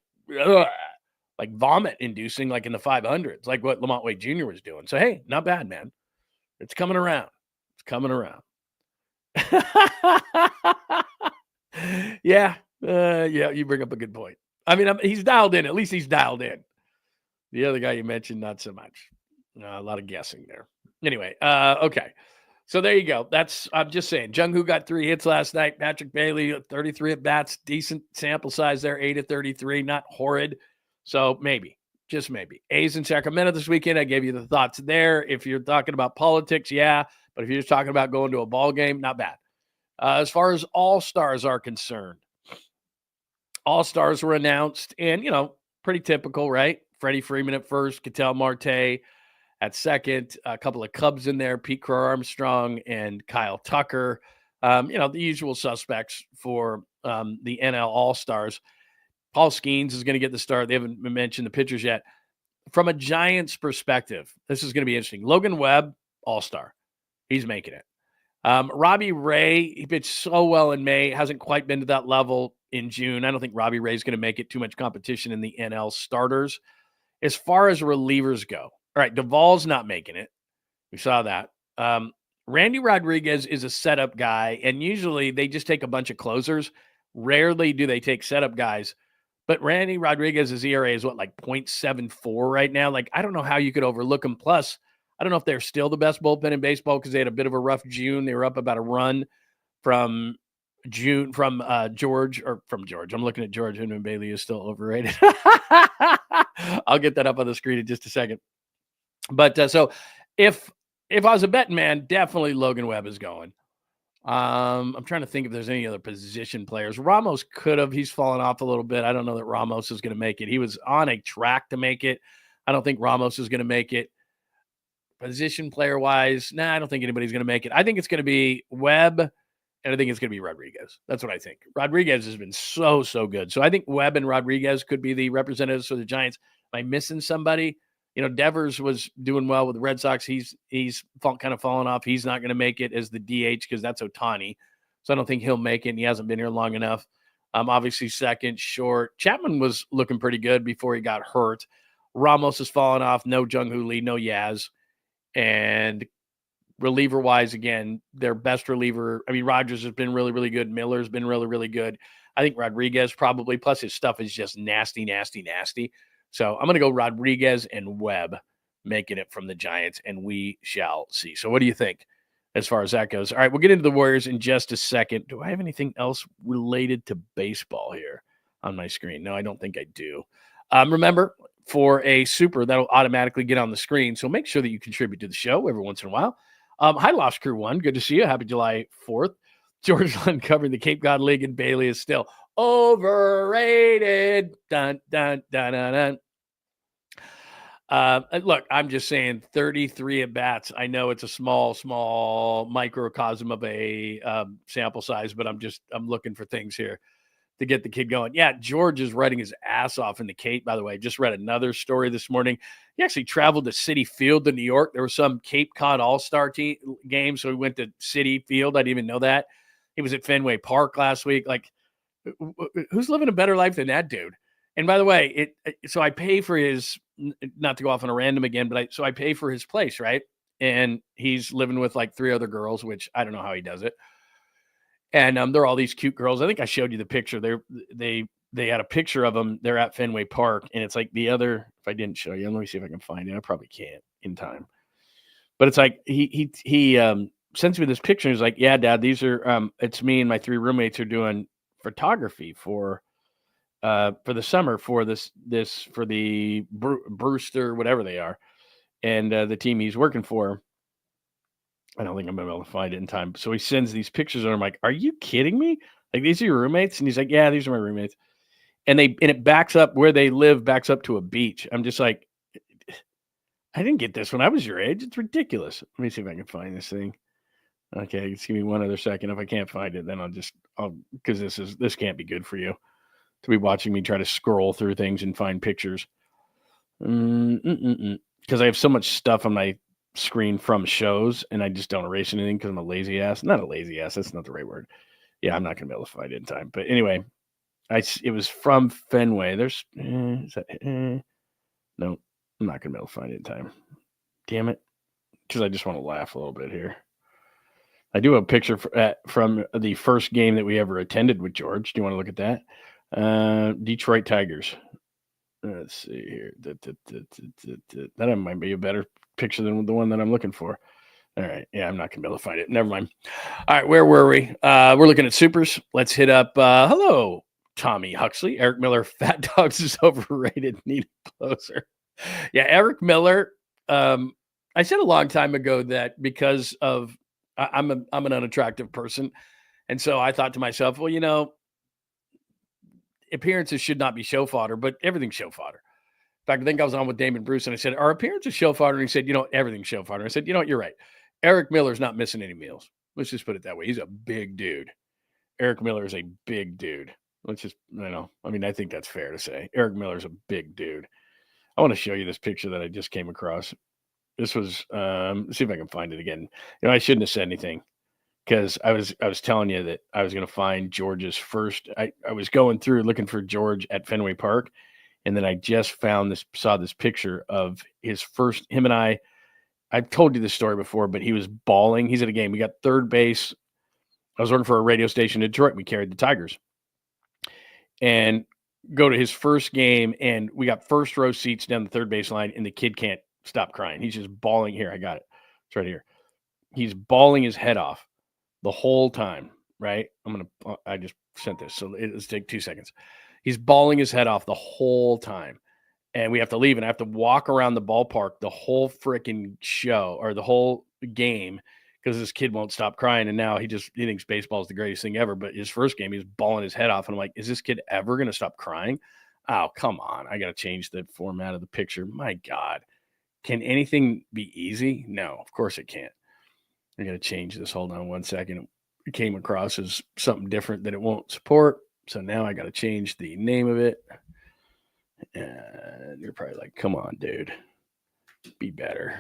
vomit inducing like in the 500s, like what Lamont Wade Jr. was doing. So hey, not bad, man. It's coming around. It's coming around. Yeah. You bring up a good point. I mean, he's dialed in. At least he's dialed in. The other guy you mentioned, not so much. A lot of guessing there. Anyway, okay. So there you go. I'm just saying. 𝐮𝐬𝐽 got 3 hits last night. Patrick Bailey, 33 at-bats. Decent sample size there, 8 of 33. Not horrid. So maybe, just maybe. A's in Sacramento this weekend. I gave you the thoughts there. If you're talking about politics, yeah. But if you're just talking about going to a ball game, not bad. As far as all-stars are concerned, all-stars were announced, and, pretty typical, right? Freddie Freeman at first, Ketel Marte at second, a couple of Cubs in there, Pete Crow Armstrong and Kyle Tucker. The usual suspects for the NL All-Stars. Paul Skeens is going to get the start. They haven't mentioned the pitchers yet. From a Giants perspective, this is going to be interesting. Logan Webb, All-Star. He's making it. Robbie Ray, he pitched so well in May, hasn't quite been to that level in June. I don't think Robbie Ray is going to make it. Too much competition in the NL starters. As far as relievers go, all right, Duvall's not making it. We saw that. Randy Rodriguez is a setup guy, and usually they just take a bunch of closers. Rarely do they take setup guys. But Randy Rodriguez's ERA is like 0.74 right now. Like, I don't know how you could overlook him. Plus, I don't know if they're still the best bullpen in baseball because they had a bit of a rough June. They were up about a run from George. I'm looking at George. Hinman Bailey is still overrated. I'll get that up on the screen in just a second. But so if I was a betting man, definitely Logan Webb is going. I'm trying to think if there's any other position players. Ramos could have. He's fallen off a little bit. I don't know that Ramos is going to make it. He was on a track to make it. I don't think Ramos is going to make it. Position player wise, I don't think anybody's going to make it. I think it's going to be Webb, and I think it's going to be Rodriguez. That's what I think. Rodriguez has been so good. So I think Webb and Rodriguez could be the representatives for the Giants. Am I missing somebody? Devers was doing well with the Red Sox. He's kind of fallen off. He's not going to make it as the DH because that's Ohtani. So I don't think he'll make it, and he hasn't been here long enough. Obviously second, short. Chapman was looking pretty good before he got hurt. Ramos has fallen off. No 𝐮𝐽 Lee, no Yaz. And reliever-wise, again, their best reliever. I mean, Rogers has been really, really good. Miller's been really, really good. I think Rodriguez probably, plus his stuff is just nasty. So I'm going to go Rodriguez and Webb making it from the Giants, and we shall see. So what do you think as far as that goes? All right, we'll get into the Warriors in just a second. Do I have anything else related to baseball here on my screen? No, I don't think I do. Remember, for a super, that'll automatically get on the screen. So make sure that you contribute to the show every once in a while. Hi, Lost Crew 1. Good to see you. Happy July 4th. George Lund covering the Cape Cod League, and Bailey is still overrated. Dun, dun, dun, dun, dun. Look, I'm just saying 33 at-bats. I know it's a small microcosm of a sample size, but I'm looking for things here to get the kid going. Yeah, George is writing his ass off in the Cape, by the way. Just read another story this morning. He actually traveled to Citi Field in New York. There was some Cape Cod All-Star game, so he went to Citi Field. I didn't even know that. He was at Fenway Park last week. Like, who's living a better life than that dude? And by the way, so I pay for his, not to go off on a random again, but I pay for his place, right? And he's living with like 3 other girls, which I don't know how he does it. And they're all these cute girls. I think I showed you the picture. They had a picture of them. They're at Fenway Park, and it's like the other. If I didn't show you, let me see if I can find it. I probably can't in time. But it's like he sends me this picture. And he's like, "Yeah, Dad, these are it's me and my 3 roommates are doing photography for the summer for this for the Brewster, whatever they are, and the team he's working for." I don't think I'm gonna be able to find it in time. So he sends these pictures, and I'm like, "Are you kidding me? Like, these are your roommates?" And he's like, "Yeah, these are my roommates." And it backs up where they live, backs up to a beach. I'm just like, I didn't get this when I was your age. It's ridiculous. Let me see if I can find this thing. Okay, just give me one other second. If I can't find it, then I'll because this can't be good for you to be watching me try to scroll through things and find pictures. Because I have so much stuff on my screen from shows, and I just don't erase anything because I'm a lazy ass. Not a lazy ass. That's not the right word. Yeah, I'm not gonna be able to find it in time. But anyway, it was from Fenway. There's no, I'm not gonna be able to find it in time. Damn it, because I just want to laugh a little bit here. I do have a picture from the first game that we ever attended with George. Do you want to look at that? Detroit Tigers. Let's see here. That might be a better picture than the one that I'm looking for. All right. Yeah, I'm not going to be able to find it. Never mind. All right. Where were we? We're looking at supers. Let's hit up. Hello, Tommy Huxley. Eric Miller, Fat Dogs is overrated. Need a closer. Yeah, Eric Miller. I said a long time ago that because of I'm an unattractive person. And so I thought to myself, well, appearances should not be show fodder, but everything's show fodder. In fact, I think I was on with Damon Bruce and I said, "Are appearances show fodder?" And he said, "Everything's show fodder." I said, "You know what? You're right. Eric Miller's not missing any meals. Let's just put it that way. He's a big dude. Eric Miller is a big dude. Let's just, I think that's fair to say. Eric Miller's a big dude. I want to show you this picture that I just came across. This was, see if I can find it again. I shouldn't have said anything because I was telling you that I was going to find George's first. I was going through looking for George at Fenway Park, and then I just saw this picture of his first. Him and I've told you this story before, but he was bawling. He's at a game. We got third base. I was working for a radio station in Detroit. We carried the Tigers, and go to his first game, and we got first row seats down the third base line, and the kid can't stop crying. He's just bawling. Here, I got it. It's right here. He's bawling his head off the whole time, right? I just sent this, so let's take 2 seconds. He's bawling his head off the whole time, and we have to leave, and I have to walk around the ballpark the whole freaking show or the whole game because this kid won't stop crying, and now he thinks baseball is the greatest thing ever. But his first game, he was bawling his head off, and I'm like, is this kid ever going to stop crying? Oh, come on. I got to change the format of the picture. My God. Can anything be easy? No, of course it can't. I got to change this. Hold on 1 second. It came across as something different that it won't support. So now I got to change the name of it. And you're probably like, come on, dude. Be better.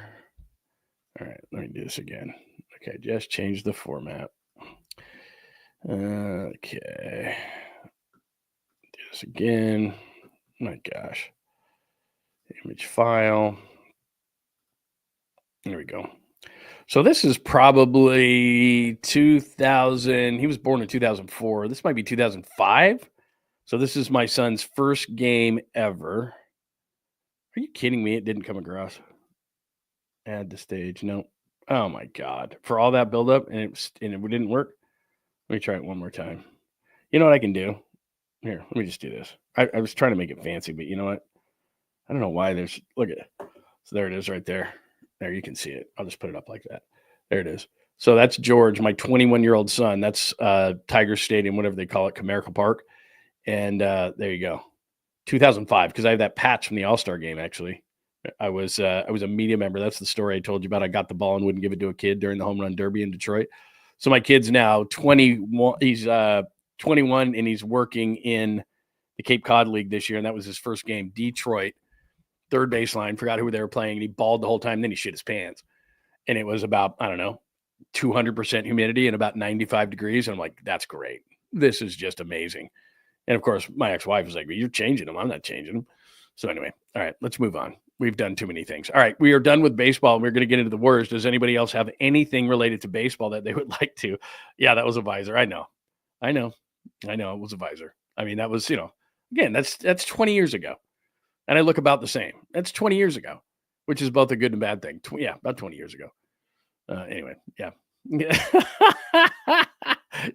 All right, let me do this again. Okay, just change the format. Okay. Do this again. My gosh. Image file. There we go. So this is probably 2000. He was born in 2004. This might be 2005. So this is my son's first game ever. Are you kidding me? It didn't come across. Add to stage. No. Oh my God. For all that buildup and it didn't work. Let me try it one more time. You know what I can do? Here, let me just do this. I was trying to make it fancy, but you know what? I don't know why look at it. So there it is right there. There, you can see it. I'll just put it up like that. There it is. So that's George, my 21-year-old son. That's Tiger Stadium, whatever they call it, Comerica Park. And there you go. 2005, because I have that patch from the All-Star game, actually. I was a media member. That's the story I told you about. I got the ball and wouldn't give it to a kid during the home run derby in Detroit. So my kid's now 21. He's 21, and he's working in the Cape Cod League this year, and that was his first game. Detroit, third baseline, forgot who they were playing, and he bawled the whole time. Then he shit his pants. And it was about, I don't know, 200% humidity and about 95 degrees. And I'm like, that's great. This is just amazing. And of course, my ex-wife was like, "You're changing them. I'm not changing them." So anyway, all right, let's move on. We've done too many things. All right, we are done with baseball, and we're going to get into the Warriors. Does anybody else have anything related to baseball that they would like to? Yeah, that was a visor. I know. It was a visor. I mean, that was, again, that's 20 years ago. And I look about the same. That's 20 years ago, which is both a good and bad thing. Yeah, about 20 years ago. Anyway, yeah.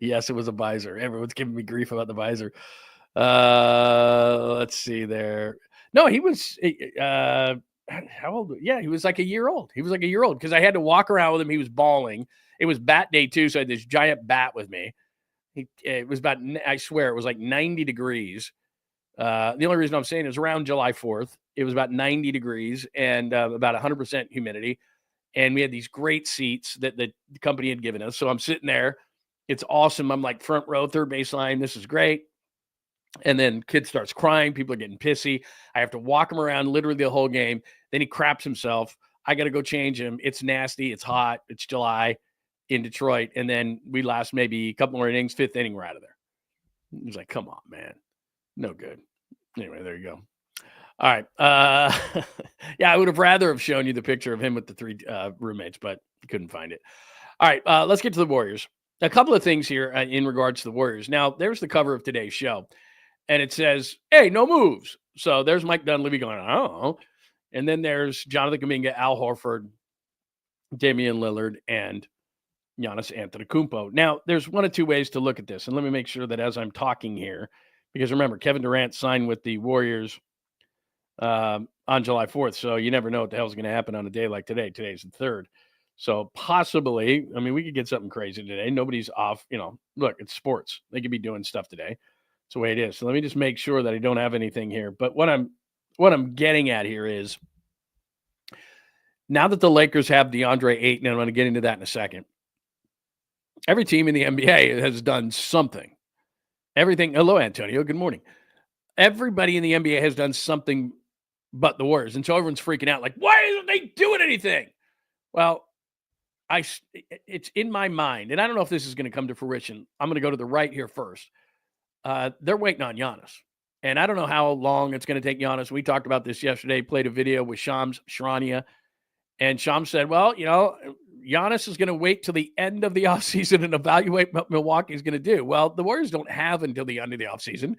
Yes, it was a visor. Everyone's giving me grief about the visor. Let's see there. No, he was how old? Yeah, he was like a year old. He was like a year old because I had to walk around with him. He was bawling. It was bat day too, so I had this giant bat with me. It was about, I swear, it was like 90 degrees. The only reason I'm saying is around July 4th, it was about 90 degrees and about 100% humidity. And we had these great seats that the company had given us. So I'm sitting there. It's awesome. I'm like front row, third baseline. This is great. And then kid starts crying. People are getting pissy. I have to walk him around literally the whole game. Then he craps himself. I got to go change him. It's nasty. It's hot. It's July in Detroit. And then we last maybe a couple more innings, fifth inning, we're out of there. He was like, come on, man. No good. Anyway, there you go. All right. Yeah, I would have rather have shown you the picture of him with the three roommates, but couldn't find it. All right. Let's get to the Warriors. A couple of things here in regards to the Warriors. Now, there's the cover of today's show, and it says, hey, no moves. So there's Mike Dunleavy going, oh. And then there's Jonathan Kuminga, Al Horford, Damian Lillard, and Giannis Antetokounmpo. Now, there's one of two ways to look at this. And let me make sure that as I'm talking here, because remember, Kevin Durant signed with the Warriors on July 4th. So you never know what the hell's going to happen on a day like today. Today's the 3rd. So possibly, I mean, we could get something crazy today. Nobody's off. Look, it's sports. They could be doing stuff today. It's the way it is. So let me just make sure that I don't have anything here. But what I'm getting at here is now that the Lakers have DeAndre Ayton, and I'm going to get into that in a second, every team in the NBA has done something. Everything. Hello, Antonio. Good morning. Everybody in the NBA has done something but the Warriors. And so everyone's freaking out like, why isn't they doing anything? Well, it's in my mind, and I don't know if this is going to come to fruition. I'm going to go to the right here first. They're waiting on Giannis. And I don't know how long it's going to take Giannis. We talked about this yesterday, played a video with Shams Charania. And Shams said, well, Giannis is going to wait till the end of the offseason and evaluate what Milwaukee's going to do. Well, the Warriors don't have until the end of the offseason,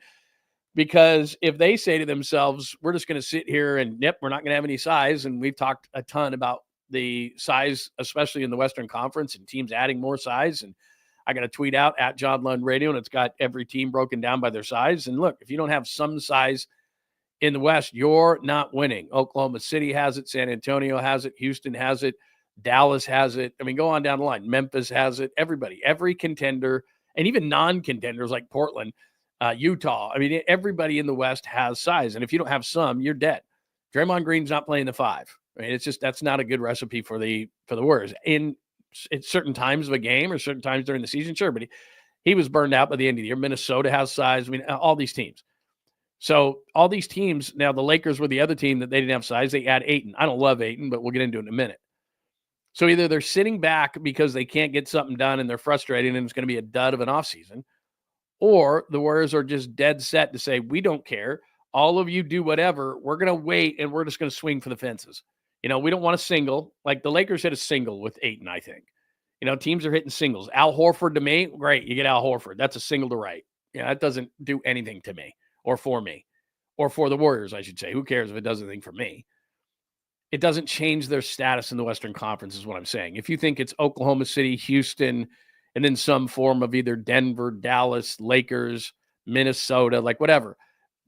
because if they say to themselves, we're just going to sit here and, we're not going to have any size. And we've talked a ton about the size, especially in the Western Conference, and teams adding more size. And I got a tweet out at John Lund Radio, and it's got every team broken down by their size. And look, if you don't have some size in the West, you're not winning. Oklahoma City has it. San Antonio has it. Houston has it. Dallas has it. I mean, go on down the line. Memphis has it. Everybody, every contender, and even non-contenders like Portland, Utah. I mean, everybody in the West has size. And if you don't have some, you're dead. Draymond Green's not playing the 5. I mean, it's just, that's not a good recipe for the Warriors. In certain times of a game or certain times during the season, sure, but he was burned out by the end of the year. Minnesota has size. I mean, all these teams. So all these teams, now the Lakers were the other team that they didn't have size. They add Ayton. I don't love Ayton, but we'll get into it in a minute. So either they're sitting back because they can't get something done and they're frustrated and it's going to be a dud of an offseason, or the Warriors are just dead set to say, we don't care. All of you do whatever. We're going to wait and we're just going to swing for the fences. We don't want a single. Like the Lakers hit a single with Ayton, I think. Teams are hitting singles. Al Horford to me, great. You get Al Horford. That's a single to right. That doesn't do anything to me or for the Warriors, I should say. Who cares if it does anything for me? It doesn't change their status in the Western Conference is what I'm saying. If you think it's Oklahoma City, Houston, and then some form of either Denver, Dallas, Lakers, Minnesota, like whatever,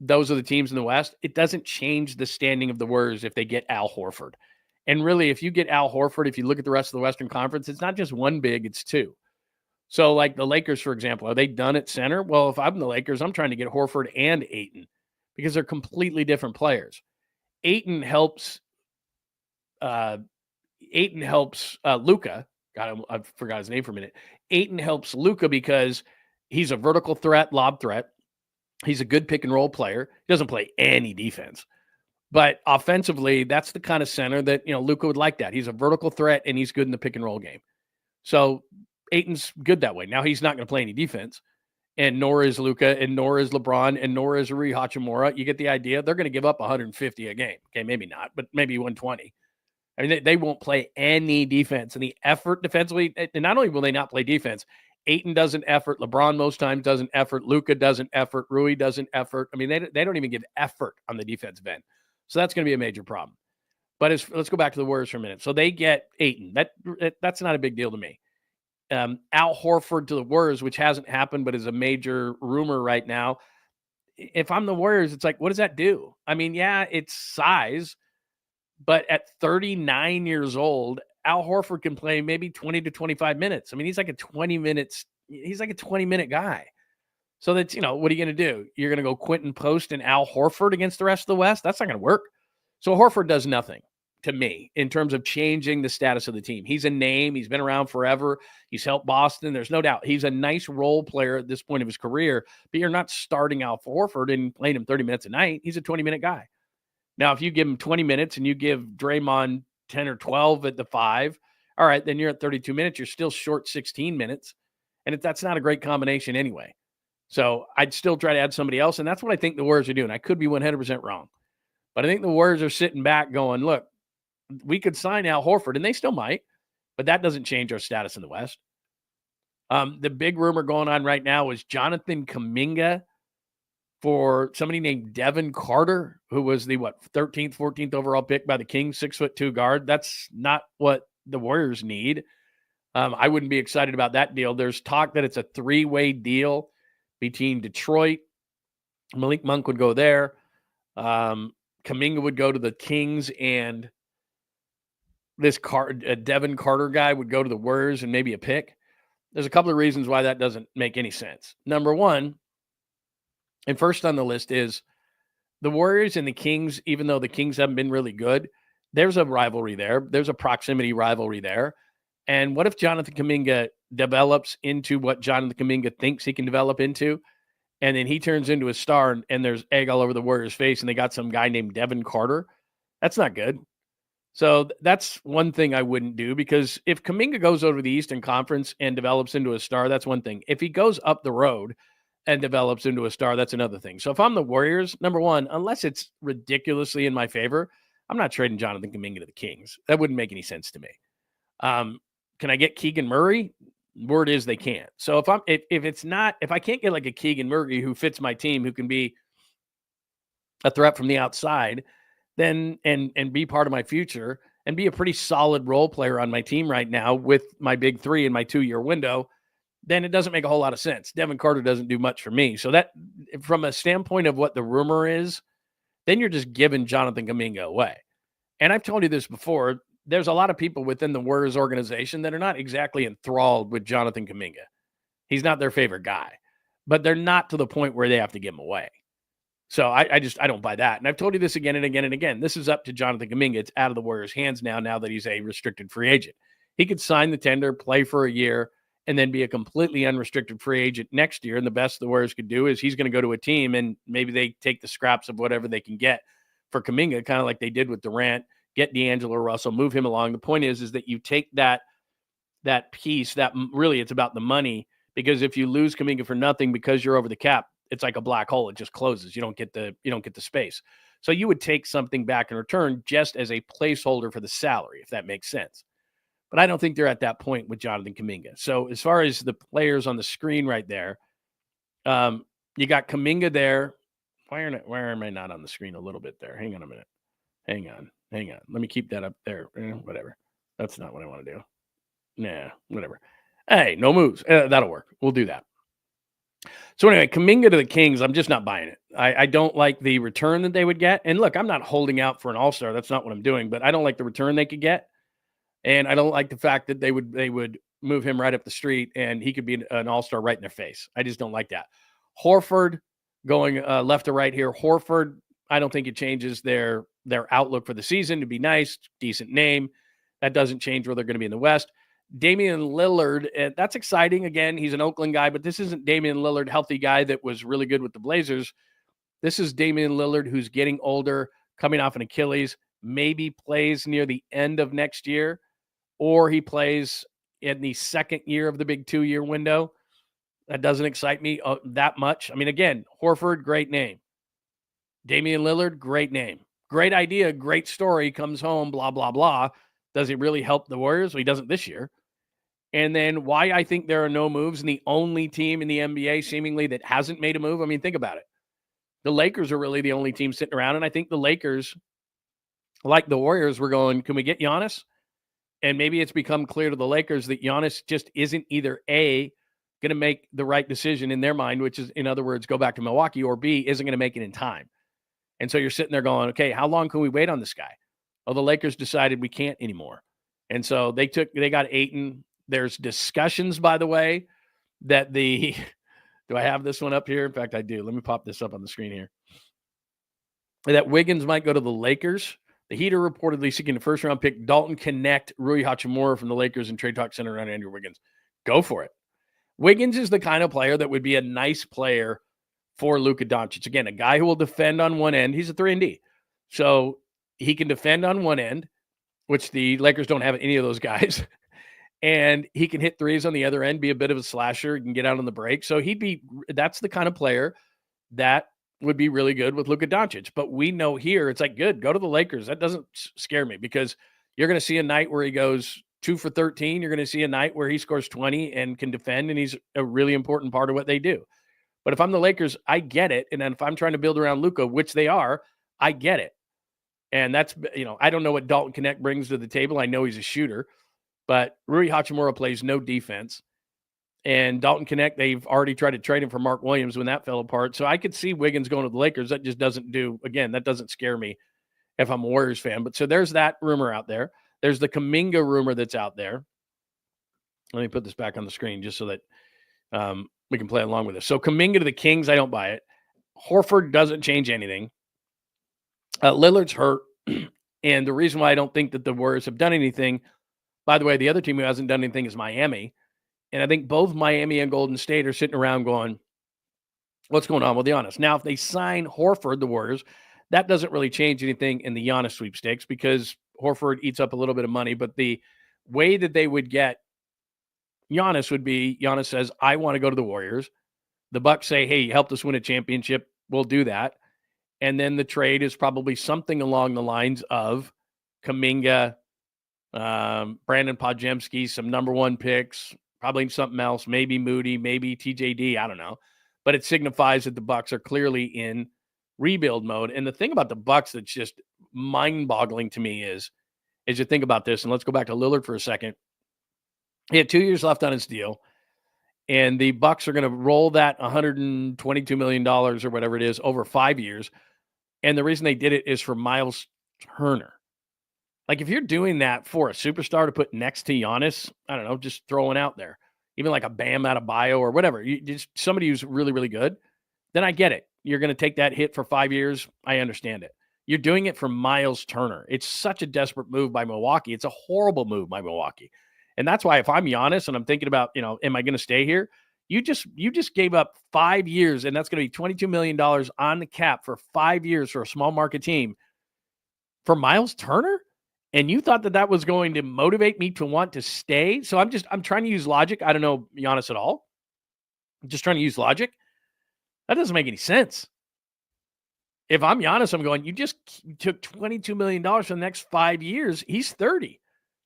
those are the teams in the West. It doesn't change the standing of the Warriors if they get Al Horford. And really, if you get Al Horford, if you look at the rest of the Western Conference, it's not just one big, it's 2. So like the Lakers, for example, are they done at center? Well, if I'm the Lakers, I'm trying to get Horford and Ayton because they're completely different players. Ayton helps Luka. God, I forgot his name for a minute. Ayton helps Luka because he's a vertical threat, lob threat. He's a good pick and roll player. He doesn't play any defense. But offensively, that's the kind of center that, Luka would like that. He's a vertical threat and he's good in the pick and roll game. So Ayton's good that way. Now he's not going to play any defense. and nor is Luka, and nor is LeBron, and nor is Rui Hachimura. You get the idea. They're going to give up 150 a game. Okay, maybe not, but maybe 120. I mean, they won't play any defense. And the effort defensively, and not only will they not play defense, Ayton doesn't effort. LeBron most times doesn't effort. Luka doesn't effort. Rui doesn't effort. I mean, they don't even give effort on the defensive end. So that's going to be a major problem. But let's go back to the Warriors for a minute. So they get Ayton. That's not a big deal to me. Al Horford to the Warriors, which hasn't happened, but is a major rumor right now. If I'm the Warriors, it's like, what does that do? I mean, yeah, it's size, but at 39 years old, Al Horford can play maybe 20 to 25 minutes. I mean, he's like a 20-minute guy. So that's, what are you going to do? You're going to go Quentin Post and Al Horford against the rest of the West? That's not going to work. So Horford does nothing to me in terms of changing the status of the team. He's a name. He's been around forever. He's helped Boston. There's no doubt. He's a nice role player at this point of his career, but you're not starting Al Horford and playing him 30 minutes a night. He's a 20-minute guy. Now, if you give him 20 minutes and you give Draymond 10 or 12 at the 5, all right, then you're at 32 minutes. You're still short 16 minutes, and that's not a great combination anyway. So I'd still try to add somebody else, and that's what I think the Warriors are doing. I could be 100% wrong, but I think the Warriors are sitting back going, look, we could sign Al Horford, and they still might, but that doesn't change our status in the West. The big rumor going on right now is Jonathan Kuminga for somebody named Devin Carter, who was the 13th, 14th overall pick by the Kings, 6'2" guard. That's not what the Warriors need. I wouldn't be excited about that deal. There's talk that it's a 3-way deal between Detroit. Malik Monk would go there. Kuminga would go to the Kings, and this Devin Carter guy would go to the Warriors and maybe a pick. There's a couple of reasons why that doesn't make any sense. Number one, and first on the list, is the Warriors and the Kings, even though the Kings haven't been really good, there's a rivalry there. There's a proximity rivalry there. And what if Jonathan Kuminga develops into what Jonathan Kuminga thinks he can develop into, and then he turns into a star and there's egg all over the Warriors' face and they got some guy named Devin Carter? That's not good. So that's one thing I wouldn't do, because if Kuminga goes over the Eastern Conference and develops into a star, that's one thing. If he goes up the road and develops into a star, that's another thing. So if I'm the Warriors, number one, unless it's ridiculously in my favor, I'm not trading Jonathan Kuminga to the Kings. That wouldn't make any sense to me. Can I get Keegan Murray? Word is they can't. So if I can't get like a Keegan Murray who fits my team, who can be a threat from the outside, then and be part of my future and be a pretty solid role player on my team right now with my big 3 in my 2-year window, then it doesn't make a whole lot of sense. Devin Carter doesn't do much for me. So that, from a standpoint of what the rumor is, then you're just giving Jonathan Kuminga away. And I've told you this before, there's a lot of people within the Warriors organization that are not exactly enthralled with Jonathan Kuminga. He's not their favorite guy, but they're not to the point where they have to give him away. So I don't buy that. And I've told you this again and again and again. This is up to Jonathan Kuminga. It's out of the Warriors' hands now that he's a restricted free agent. He could sign the tender, play for a year, and then be a completely unrestricted free agent next year. And the best the Warriors could do is he's going to go to a team and maybe they take the scraps of whatever they can get for Kuminga, kind of like they did with Durant, get D'Angelo Russell, move him along. The point is that you take that piece that really it's about the money, because if you lose Kuminga for nothing because you're over the cap, it's like a black hole. It just closes. You don't get the space. So you would take something back in return just as a placeholder for the salary, if that makes sense. But I don't think they're at that point with Jonathan Kuminga. So as far as the players on the screen right there, you got Kuminga there. Why am I not on the screen a little bit there? Hang on a minute. Hang on. Let me keep that up there. Whatever. That's not what I want to do. Nah, whatever. Hey, no moves. That'll work. We'll do that. So anyway, Kuminga to the Kings, I'm just not buying it. I don't like the return that they would get. And look, I'm not holding out for an all-star. That's not what I'm doing. But I don't like the return they could get. And I don't like the fact that they would move him right up the street and he could be an all-star right in their face. I just don't like that. Horford going left to right here. Horford, I don't think it changes their outlook for the season. To be nice, decent name. That doesn't change where they're going to be in the West. Damian Lillard, that's exciting. Again, he's an Oakland guy, but this isn't Damian Lillard, healthy guy that was really good with the Blazers. This is Damian Lillard who's getting older, coming off an Achilles, maybe plays near the end of next year, or he plays in the second year of the big 2-year window. That doesn't excite me that much. I mean, again, Horford, great name. Damian Lillard, great name. Great idea, great story, comes home, blah, blah, blah. Does it really help the Warriors? Well, he doesn't this year. And then why I think there are no moves, and the only team in the NBA seemingly that hasn't made a move. I mean, think about it. The Lakers are really the only team sitting around, and I think the Lakers, like the Warriors, were going, can we get Giannis? And maybe it's become clear to the Lakers that Giannis just isn't either A, going to make the right decision in their mind, which is, in other words, go back to Milwaukee, or B, isn't going to make it in time. And so you're sitting there going, okay, how long can we wait on this guy? Well, the Lakers decided we can't anymore. And so they got Ayton. There's discussions, by the way, that do I have this one up here? In fact, I do. Let me pop this up on the screen here. That Wiggins might go to the Lakers. The Heat are reportedly seeking the first-round pick, Dalton Connect, Rui Hachimura from the Lakers and trade talk center around Andrew Wiggins. Go for it. Wiggins is the kind of player that would be a nice player for Luka Doncic. Again, a guy who will defend on one end. He's a 3-and-D. So he can defend on one end, which the Lakers don't have any of those guys. And he can hit threes on the other end, be a bit of a slasher, can get out on the break. So that's the kind of player that would be really good with Luka Doncic. But we know here, it's like, good, go to the Lakers. That doesn't scare me because you're going to see a night where he goes 2 for 13. You're going to see a night where he scores 20 and can defend, and he's a really important part of what they do. But if I'm the Lakers, I get it. And then if I'm trying to build around Luka, which they are, I get it. And that's, I don't know what Dalton Connect brings to the table. I know he's a shooter, but Rui Hachimura plays no defense. And Dalton Connect, they've already tried to trade him for Mark Williams when that fell apart. So I could see Wiggins going to the Lakers. That just that doesn't scare me if I'm a Warriors fan. But so there's that rumor out there. There's the Kuminga rumor that's out there. Let me put this back on the screen just so that we can play along with this. So Kuminga to the Kings, I don't buy it. Horford doesn't change anything. Lillard's hurt. And the reason why I don't think that the Warriors have done anything, by the way, the other team who hasn't done anything is Miami. And I think both Miami and Golden State are sitting around going, what's going on with Giannis? Now, if they sign Horford, the Warriors, that doesn't really change anything in the Giannis sweepstakes because Horford eats up a little bit of money. But the way that they would get Giannis would be, Giannis says, I want to go to the Warriors. The Bucks say, hey, you helped us win a championship. We'll do that. And then the trade is probably something along the lines of Kuminga, Brandon Podziemski, some number one picks, probably something else, maybe Moody, maybe TJD, I don't know. But it signifies that the Bucks are clearly in rebuild mode. And the thing about the Bucks that's just mind-boggling to me is you think about this, and let's go back to Lillard for a second. He had 2 years left on his deal, and the Bucks are going to roll that $122 million or whatever it is over 5 years. And the reason they did it is for Miles Turner. Like, if you're doing that for a superstar to put next to Giannis, I don't know, just throwing out there, even like a Bam Adebayo or whatever, just somebody who's really, really good, then I get it. You're going to take that hit for 5 years. I understand it. You're doing it for Miles Turner. It's such a desperate move by Milwaukee. It's a horrible move by Milwaukee. And that's why if I'm Giannis and I'm thinking about, am I going to stay here? You just gave up 5 years, and that's going to be $22 million on the cap for 5 years for a small market team for Miles Turner? And you thought that was going to motivate me to want to stay? So I'm trying to use logic. I don't know Giannis at all. I'm just trying to use logic. That doesn't make any sense. If I'm Giannis, I'm going, you just took $22 million for the next 5 years. He's 30.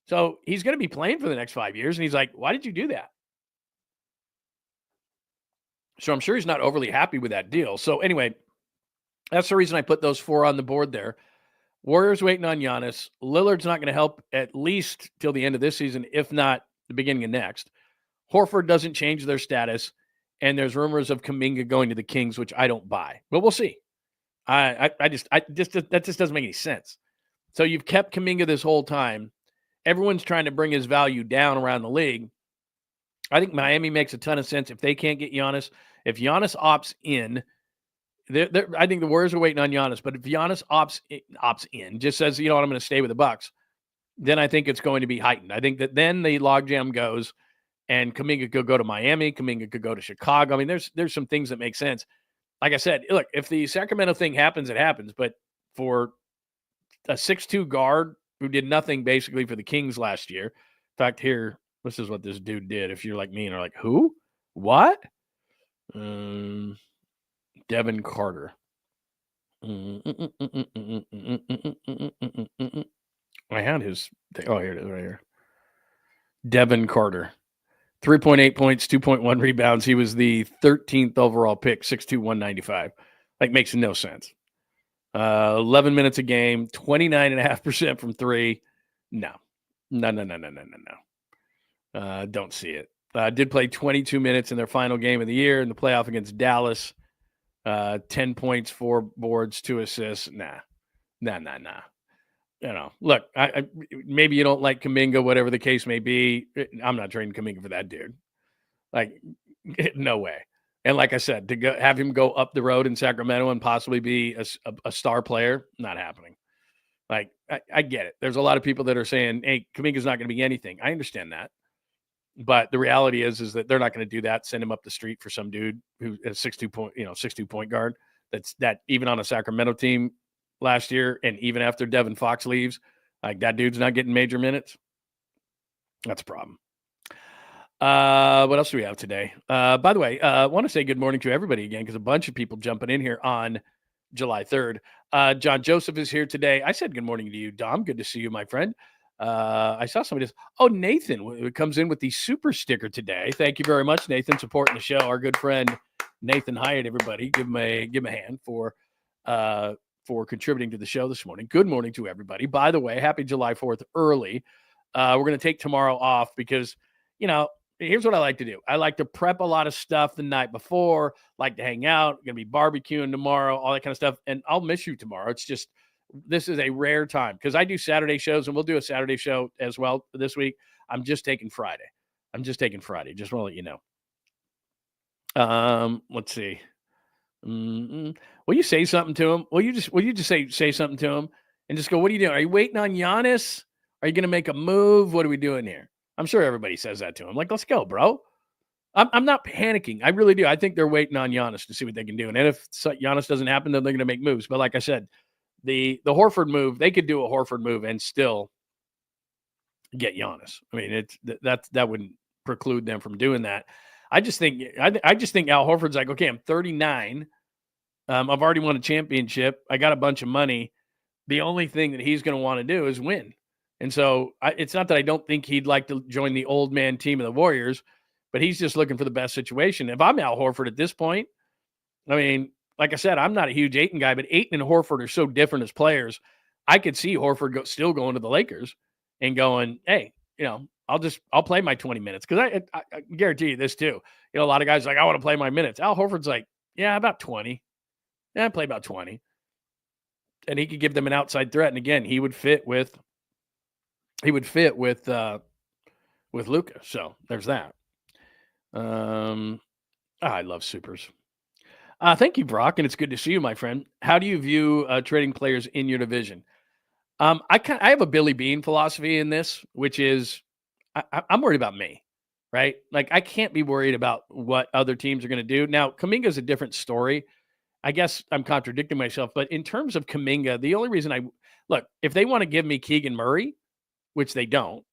So he's going to be playing for the next 5 years. And he's like, why did you do that? So I'm sure he's not overly happy with that deal. So anyway, that's the reason I put those four on the board there. Warriors waiting on Giannis. Lillard's not going to help at least till the end of this season, if not the beginning of next. Horford doesn't change their status. And there's rumors of Kuminga going to the Kings, which I don't buy. But we'll see. That just doesn't make any sense. So you've kept Kuminga this whole time. Everyone's trying to bring his value down around the league. I think Miami makes a ton of sense if they can't get Giannis. If Giannis opts in, I think the Warriors are waiting on Giannis. But if Giannis opts in, just says, I'm going to stay with the Bucks, then I think it's going to be heightened. I think that then the logjam goes, and Kuminga could go to Miami. Kuminga could go to Chicago. I mean, there's some things that make sense. Like I said, look, if the Sacramento thing happens, it happens. But for a 6'2" guard who did nothing basically for the Kings last year, in fact, here, this is what this dude did. If you're like me and are like, who? What? Devin Carter. I had his. Oh, here it is right here. Devin Carter. 3.8 points, 2.1 rebounds. He was the 13th overall pick, 6'2", 195. Like, makes no sense. 11 minutes a game, 29.5% from three. No. Don't see it. Did play 22 minutes in their final game of the year in the playoff against Dallas. 10 points, 4 boards, 2 assists. Nah. Look, I maybe you don't like Kuminga, whatever the case may be. I'm not trading Kuminga for that dude. Like, no way. And like I said, to have him go up the road in Sacramento and possibly be a star player, not happening. Like, I get it. There's a lot of people that are saying, hey, Kuminga's not going to be anything. I understand that. But the reality is that they're not going to do that. Send him up the street for some dude who is 6'2" point guard. That even on a Sacramento team last year, and even after Devin Fox leaves, like, that dude's not getting major minutes. That's a problem. What else do we have today? By the way, I want to say good morning to everybody again, because a bunch of people jumping in here on July 3rd. John Joseph is here today. I said good morning to you, Dom. Good to see you, my friend. I saw somebody just, Nathan comes in with the super sticker today. Thank you very much, Nathan, supporting the show. Our good friend Nathan Hyatt, everybody. Give him a hand for contributing to the show this morning. Good morning to everybody. By the way, happy July 4th early. We're going to take tomorrow off because, here's what I like to do. I like to prep a lot of stuff the night before, like to hang out, going to be barbecuing tomorrow, all that kind of stuff. And I'll miss you tomorrow. It's just, this is a rare time because I do Saturday shows, and we'll do a Saturday show as well this week. I'm just taking Friday. Just want to let you know. Let's see. Will you say something to him? Will you just say something to him and just go, what are you doing? Are you waiting on Giannis? Are you going to make a move? What are we doing here? I'm sure everybody says that to him. Like, let's go, bro. I'm not panicking. I really do. I think they're waiting on Giannis to see what they can do. And if Giannis doesn't happen, then they're going to make moves. But like I said, the Horford move, they could do a Horford move and still get Giannis. I mean, that wouldn't preclude them from doing that. I just think Al Horford's like, okay, I'm 39. I've already won a championship. I got a bunch of money. The only thing that he's going to want to do is win. And so it's not that I don't think he'd like to join the old man team of the Warriors, but he's just looking for the best situation. If I'm Al Horford at this point, I mean, like I said, I'm not a huge Ayton guy, but Ayton and Horford are so different as players. I could see Horford still going to the Lakers and going, hey, I'll play my 20 minutes. Because I guarantee you this too. A lot of guys are like, I want to play my minutes. Al Horford's like, yeah, about 20. Yeah, I play about 20. And he could give them an outside threat. And again, he would fit with Luka. So there's that. I love supers. Thank you, Brock, and it's good to see you, my friend. How do you view trading players in your division? I have a Billy Bean philosophy in this, which is I'm worried about me, right? Like, I can't be worried about what other teams are going to do. Now, Kuminga is a different story. I guess I'm contradicting myself, but in terms of Kuminga, the only reason if they want to give me Keegan Murray, which they don't,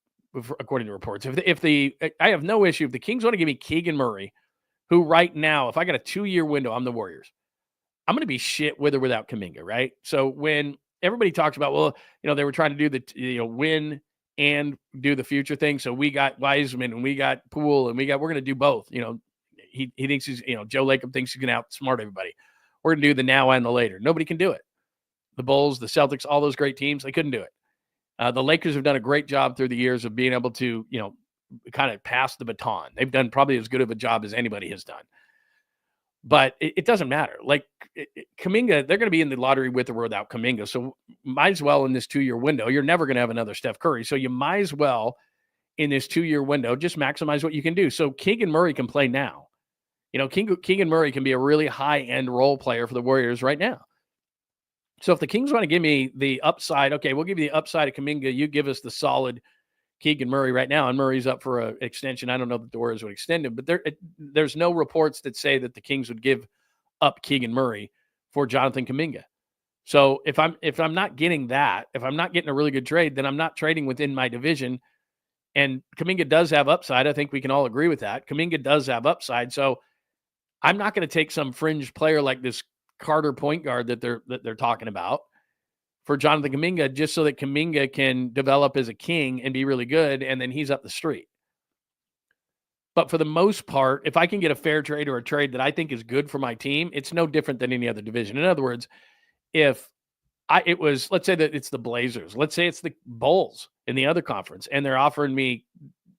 according to reports, I have no issue if the Kings want to give me Keegan Murray, who right now, if I got a 2-year window, I'm the Warriors. I'm going to be shit with or without Kuminga, right? So when everybody talks about, they were trying to do win and do the future thing. So we got Wiseman and we got Poole and we're going to do both. He thinks he's, Joe Lacob thinks he's going to outsmart everybody. We're going to do the now and the later. Nobody can do it. The Bulls, the Celtics, all those great teams, they couldn't do it. The Lakers have done a great job through the years of being able to, kind of pass the baton. They've done probably as good of a job as anybody has done. But it doesn't matter. Like, Kuminga, they're going to be in the lottery with or without Kuminga. So might as well in this 2-year window, you're never going to have another Steph Curry. So you might as well in this 2-year window, just maximize what you can do. So Keegan Murray can play now. Keegan Murray can be a really high-end role player for the Warriors right now. So if the Kings want to give me the upside, okay, we'll give you the upside of Kuminga. You give us the solid Keegan Murray right now, and Murray's up for an extension. I don't know that the Warriors would extend him, but there's no reports that say that the Kings would give up Keegan Murray for Jonathan Kuminga. So if I'm not getting that, if I'm not getting a really good trade, then I'm not trading within my division. And Kuminga does have upside. I think we can all agree with that. Kuminga does have upside. So I'm not going to take some fringe player like this Carter point guard that they're talking about for Jonathan Kuminga just so that Kuminga can develop as a king and be really good, and then he's up the street. But for the most part, if I can get a fair trade or a trade that I think is good for my team, it's no different than any other division. In other words, if let's say that it's the Blazers, let's say it's the Bulls in the other conference, and they're offering me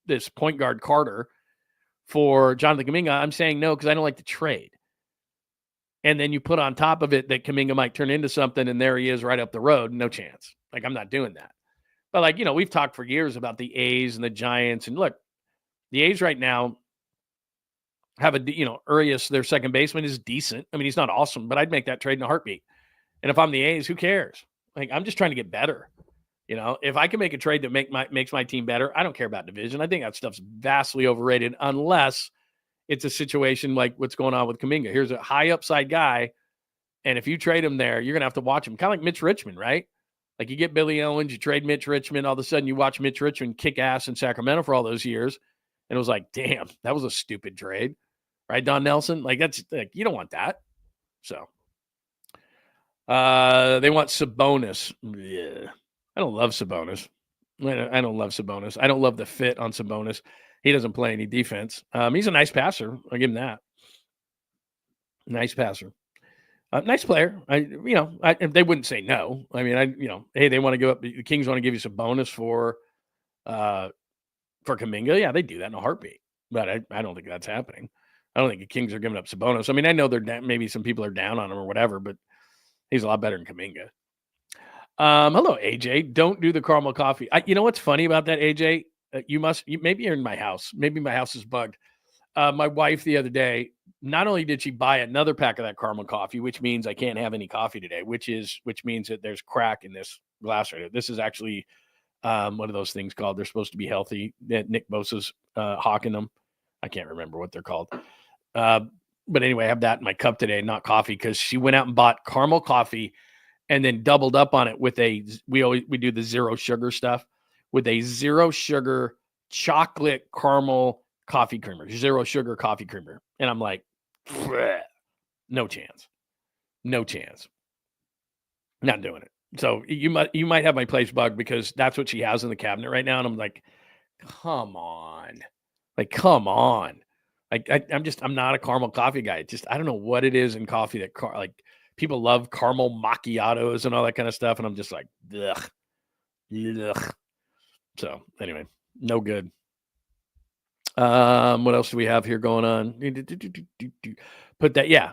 this point guard Carter for Jonathan Kuminga, I'm saying no because I don't like to trade. And then you put on top of it that Kuminga might turn into something, and there he is right up the road. No chance. Like, I'm not doing that. But, like, we've talked for years about the A's and the Giants. And look, the A's right now have Urias, their second baseman, is decent. I mean, he's not awesome, but I'd make that trade in a heartbeat. And if I'm the A's, who cares? Like, I'm just trying to get better. If I can make a trade that makes my team better, I don't care about division. I think that stuff's vastly overrated unless it's a situation like what's going on with Kuminga. Here's a high upside guy, and if you trade him there, you're going to have to watch him. Kind of like Mitch Richmond, right? Like, you get Billy Owens, you trade Mitch Richmond, all of a sudden you watch Mitch Richmond kick ass in Sacramento for all those years, and it was like, damn, that was a stupid trade. Right, Don Nelson? Like, that's like, you don't want that. So they want Sabonis. Yeah. I don't love Sabonis. I don't love Sabonis. I don't love the fit on Sabonis. He doesn't play any defense. He's a nice passer. I'll give him that. Nice passer. Nice player. They wouldn't say no. I mean, hey, they want to give up. The Kings want to give you some bonus for Kuminga. Yeah, they do that in a heartbeat. But I don't think that's happening. I don't think the Kings are giving up Sabonis. I mean, I know maybe some people are down on him or whatever, but he's a lot better than Kuminga. Hello, AJ. Don't do the caramel coffee. You know what's funny about that, AJ? Maybe you're in my house. Maybe my house is bugged. My wife the other day, not only did she buy another pack of that caramel coffee, which means I can't have any coffee today, which means that there's crack in this glass right here. This is actually what are those things called? They're supposed to be healthy. Nick Bosa's hawking them. I can't remember what they're called. But anyway, I have that in my cup today, not coffee, because she went out and bought caramel coffee and then doubled up on it with we do the zero sugar stuff with a zero sugar chocolate caramel coffee creamer, zero sugar coffee creamer. And I'm like, no chance. No chance. Not doing it. So you might have my place bugged because that's what she has in the cabinet right now. And I'm like, come on. Like, come on. Like, I'm not a caramel coffee guy. I don't know what it is in coffee that like people love caramel macchiatos and all that kind of stuff. And I'm just like, ugh. Ugh. So anyway, no good. What else do we have here going on? Put that. Yeah.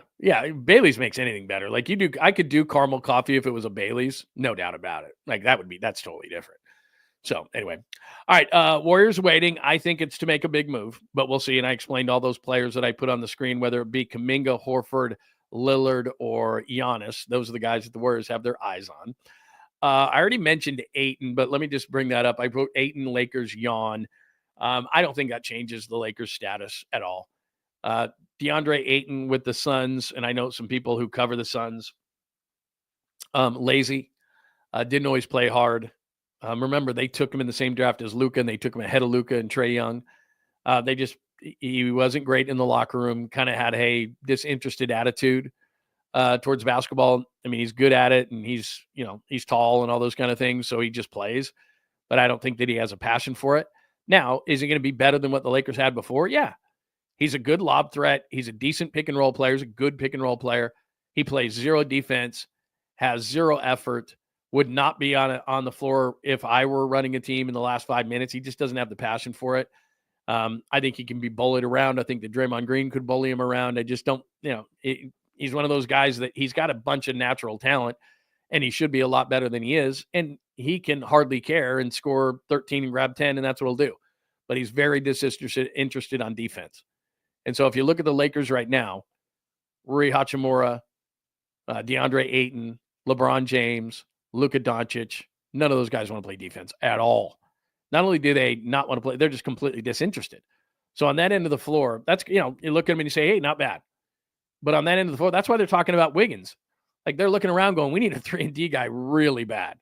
Bailey's makes anything better. Like I could do caramel coffee if it was a Bailey's, no doubt about it. Like that's totally different. So anyway, all right. Warriors waiting. I think it's to make a big move, but we'll see. And I explained all those players that I put on the screen, whether it be Kuminga, Horford, Lillard, or Giannis. Those are the guys that the Warriors have their eyes on. I already mentioned AYTON, but let me just bring that up. I wrote AYTON, Lakers, yawn. I don't think that changes the Lakers' status at all. DeAndre Ayton with the Suns, and I know some people who cover the Suns, lazy, didn't always play hard. Remember, they took him in the same draft as Luka, and they took him ahead of Luka and Trae Young. He wasn't great in the locker room, kind of had a disinterested attitude towards basketball. I mean, he's good at it, and he's tall and all those kind of things, so he just plays. But I don't think that he has a passion for it. Now, is he going to be better than what the Lakers had before? Yeah. He's a good lob threat. He's a decent pick and roll player. He's a good pick and roll player. He plays zero defense, has zero effort, would not be on the floor if I were running a team in the last 5 minutes. He just doesn't have the passion for it. I think he can be bullied around. I think that Draymond Green could bully him around. I just don't, he's one of those guys that he's got a bunch of natural talent, and he should be a lot better than he is. And he can hardly care and score 13 and grab 10, and that's what he'll do. But he's very interested on defense. And so if you look at the Lakers right now, Rui Hachimura, DeAndre Ayton, LeBron James, Luka Doncic, none of those guys want to play defense at all. Not only do they not want to play, they're just completely disinterested. So on that end of the floor, that's, you look at them and you say, hey, not bad. But on that end of the floor, that's why they're talking about Wiggins. Like, they're looking around going, we need a 3-and-D guy really bad.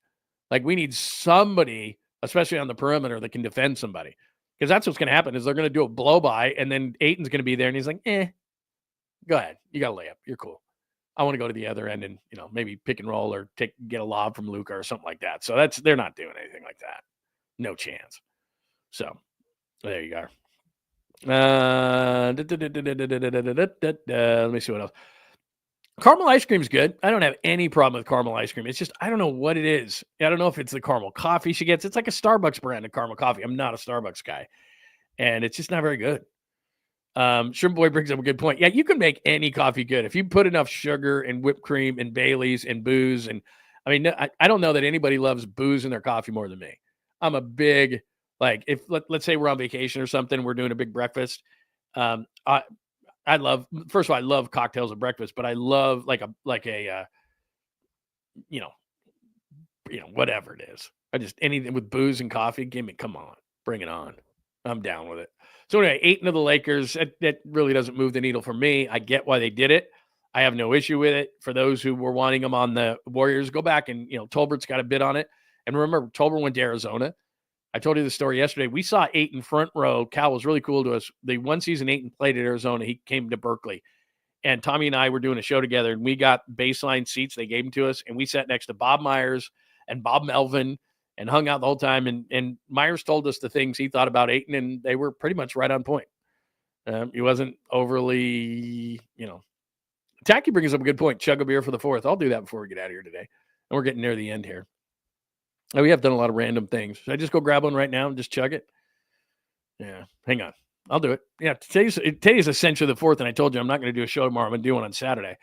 Like, we need somebody, especially on the perimeter, that can defend somebody. Because that's what's going to happen is they're going to do a blow-by, and then Ayton's going to be there, and he's like, Go ahead. You got a layup. You're cool. I want to go to the other end and, maybe pick and roll or get a lob from Luka or something like that. So they're not doing anything like that. No chance. So there you go. Let me see what else. Caramel ice cream is good. I don't have any problem with caramel ice cream. It's just, I don't know what it is. I don't know if it's the caramel coffee she gets. It's like a Starbucks brand of caramel coffee. I'm not a Starbucks guy. And it's just not very good. Shrimp Boy brings up a good point. Yeah, you can make any coffee good. If you put enough sugar and whipped cream and Baileys and booze. And I don't know that anybody loves booze in their coffee more than me. I'm a big, like, if let's say we're on vacation or something, we're doing a big breakfast. I love, first of all, I love cocktails at breakfast, but I love like a whatever it is. I just, anything with booze and coffee, come on, bring it on. I'm down with it. So anyway, 8 into the Lakers. That really doesn't move the needle for me. I get why they did it. I have no issue with it. For those who were wanting them on the Warriors, go back and, Tolbert's got a bid on it. And remember, Tolbert went to Arizona. I told you the story yesterday. We saw Ayton front row. Cal was really cool to us. The one season Ayton played at Arizona, he came to Berkeley. And Tommy and I were doing a show together, and we got baseline seats. They gave them to us, and we sat next to Bob Myers and Bob Melvin and hung out the whole time. And Myers told us the things he thought about Ayton, and they were pretty much right on point. He wasn't overly, Tacky brings up a good point. Chug a beer for the fourth. I'll do that before we get out of here today. And we're getting near the end here. We have done a lot of random things. Should I just go grab one right now and just chug it? Yeah, hang on. I'll do it. Yeah, today's essentially the fourth, and I told you I'm not going to do a show tomorrow. I'm going to do one on Saturday.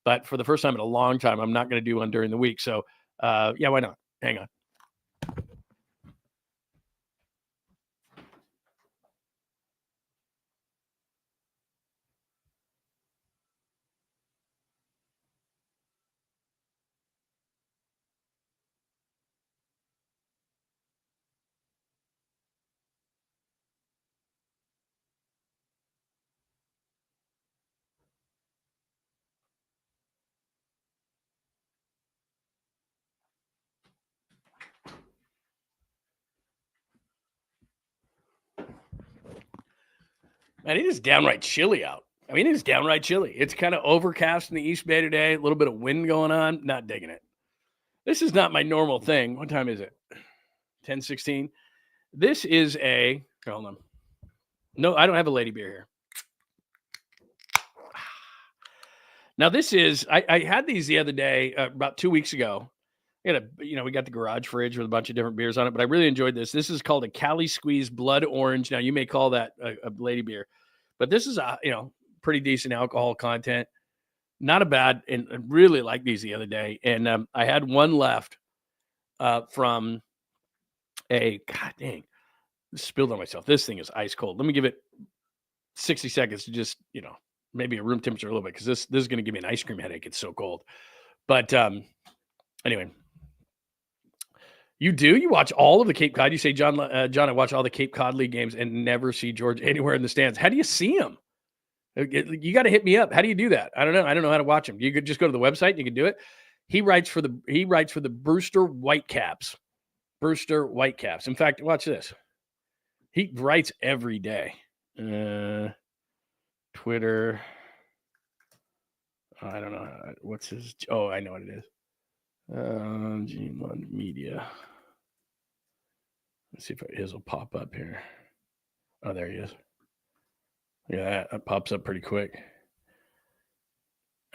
But for the first time in a long time, I'm not going to do one during the week. So, yeah, why not? Hang on. Man, it is downright chilly out. It is downright chilly. It's kind of overcast in the East Bay today. A little bit of wind going on. Not digging it. This is not my normal thing. What time is it? 10:16. This is hold on. No, I don't have a lady beer here. Now this is, I had these the other day, about 2 weeks ago. We got the garage fridge with a bunch of different beers on it, but I really enjoyed this. This is called a Cali Squeeze Blood Orange. Now you may call that a lady beer, but this is a, pretty decent alcohol content. Not a bad, and I really liked these the other day. And I had one left from God dang, spilled on myself. This thing is ice cold. Let me give it 60 seconds to just, maybe a room temperature a little bit, because this is going to give me an ice cream headache. It's so cold. But anyway. You watch all of the Cape Cod. You say, John, I watch all the Cape Cod League games and never see George anywhere in the stands. How do you see him? You got to hit me up. How do you do that? I don't know. I don't know how to watch him. You could just go to the website and you can do it. He writes for the Brewster Whitecaps. Brewster Whitecaps. In fact, watch this. He writes every day. Twitter. I don't know. What's his? Oh, I know what it is. Lund Media. Let's see if his will pop up here. Oh, there he is. Yeah, that pops up pretty quick.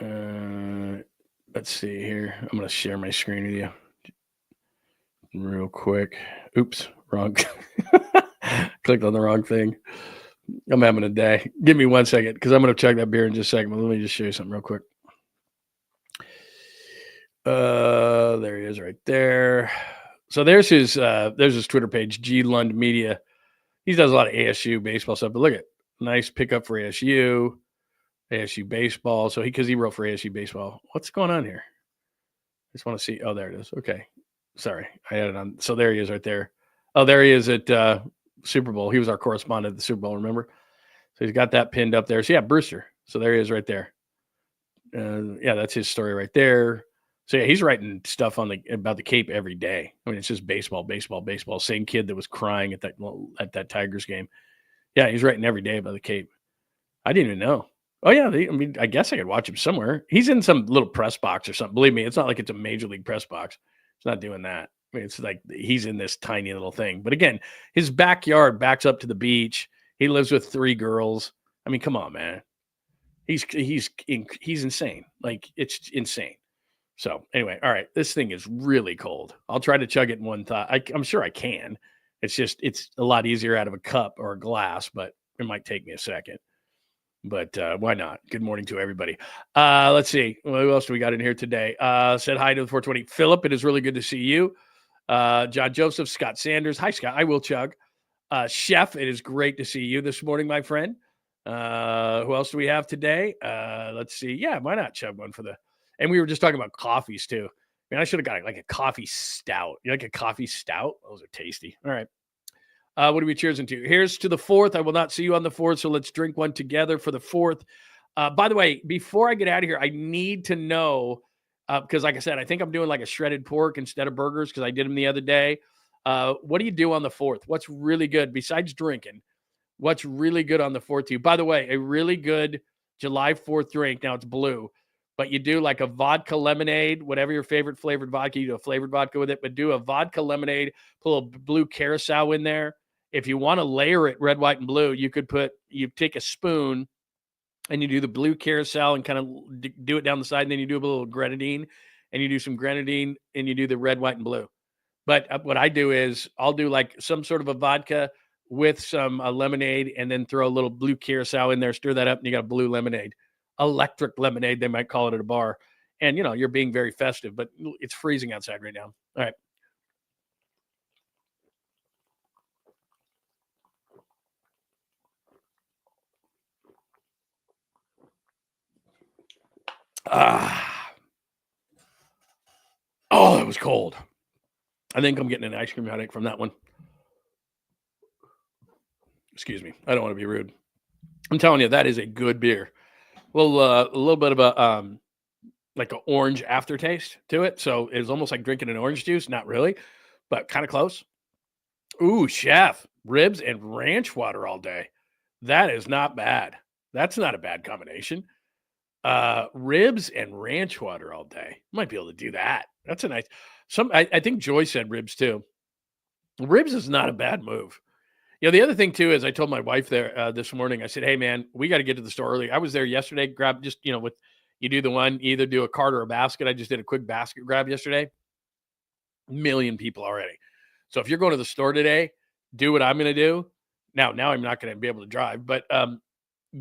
Let's see here. I'm going to share my screen with you real quick. Oops, wrong. Clicked on the wrong thing. I'm having a day. Give me 1 second, because I'm going to chug that beer in just a second. But let me just show you something real quick. There he is right there. So there's his Twitter page, G Lund Media. He does a lot of ASU baseball stuff, but look at nice pickup for ASU baseball. So he wrote for ASU baseball. What's going on here? I just want to see. Oh, there it is. Okay. Sorry. I had it on. So there he is right there. Oh, there he is at Super Bowl. He was our correspondent at the Super Bowl, remember? So he's got that pinned up there. So yeah, Brewster. So there he is right there. Yeah, that's his story right there. So yeah, he's writing stuff about the Cape every day. It's just baseball. Same kid that was crying at that Tigers game. Yeah, he's writing every day about the Cape. I didn't even know. Oh, yeah. I mean, I guess I could watch him somewhere. He's in some little press box or something. Believe me, it's not like it's a major league press box. It's not doing that. I mean, it's like he's in this tiny little thing. But again, his backyard backs up to the beach. He lives with 3 girls. I mean, come on, man. He's insane. Like, it's insane. So anyway, all right. This thing is really cold. I'll try to chug it in one thought. I'm sure I can. It's a lot easier out of a cup or a glass, but it might take me a second. But why not? Good morning to everybody. Let's see. Who else do we got in here today? Said hi to the 420. Philip, it is really good to see you. John Joseph, Scott Sanders. Hi, Scott. I will chug. Chef, it is great to see you this morning, my friend. Who else do we have today? Let's see. Yeah, why not chug one for the... And we were just talking about coffees, too. I mean, I should have got like a coffee stout. You like a coffee stout? Those are tasty. All right. What are we cheersing to? Here's to the 4th. I will not see you on the 4th, so let's drink one together for the 4th. By the way, before I get out of here, I need to know, because like I said, I think I'm doing like a shredded pork instead of burgers because I did them the other day. What do you do on the 4th? What's really good besides drinking? What's really good on the 4th to you? By the way, a really good July 4th drink, now it's blue, but you do like a vodka lemonade, whatever your favorite flavored vodka, you do a flavored vodka with it, but do a vodka lemonade, put a little blue 𝐬𝐶𝐽 in there. If you want to layer it red, white, and blue, you take a spoon and you do the blue 𝐬𝐶𝐽 and kind of do it down the side. And then you do a little grenadine and you do some grenadine and you do the red, white, and blue. But what I do is I'll do like some sort of a vodka with some lemonade and then throw a little blue 𝐬𝐶𝐽 in there, stir that up, and you got a blue lemonade. Electric lemonade, they might call it at a bar. And, you're being very festive, but it's freezing outside right now. All right. Oh, it was cold. I think I'm getting an ice cream headache from that one. Excuse me. I don't want to be rude. I'm telling you, that is a good beer. Well, a little bit of a like an orange aftertaste to it. So it's almost like drinking an orange juice. Not really, but kind of close. Ooh, chef, ribs and ranch water all day. That is not bad. That's not a bad combination. Ribs and ranch water all day. Might be able to do that. That's a nice. I think Joy said ribs too. Ribs is not a bad move. The other thing too is I told my wife there this morning. I said, "Hey man, we got to get to the store early." I was there yesterday. Grab just with you do the one either do a cart or a basket. I just did a quick basket grab yesterday. 1 million people already. So if you're going to the store today, do what I'm going to do. Now I'm not going to be able to drive, but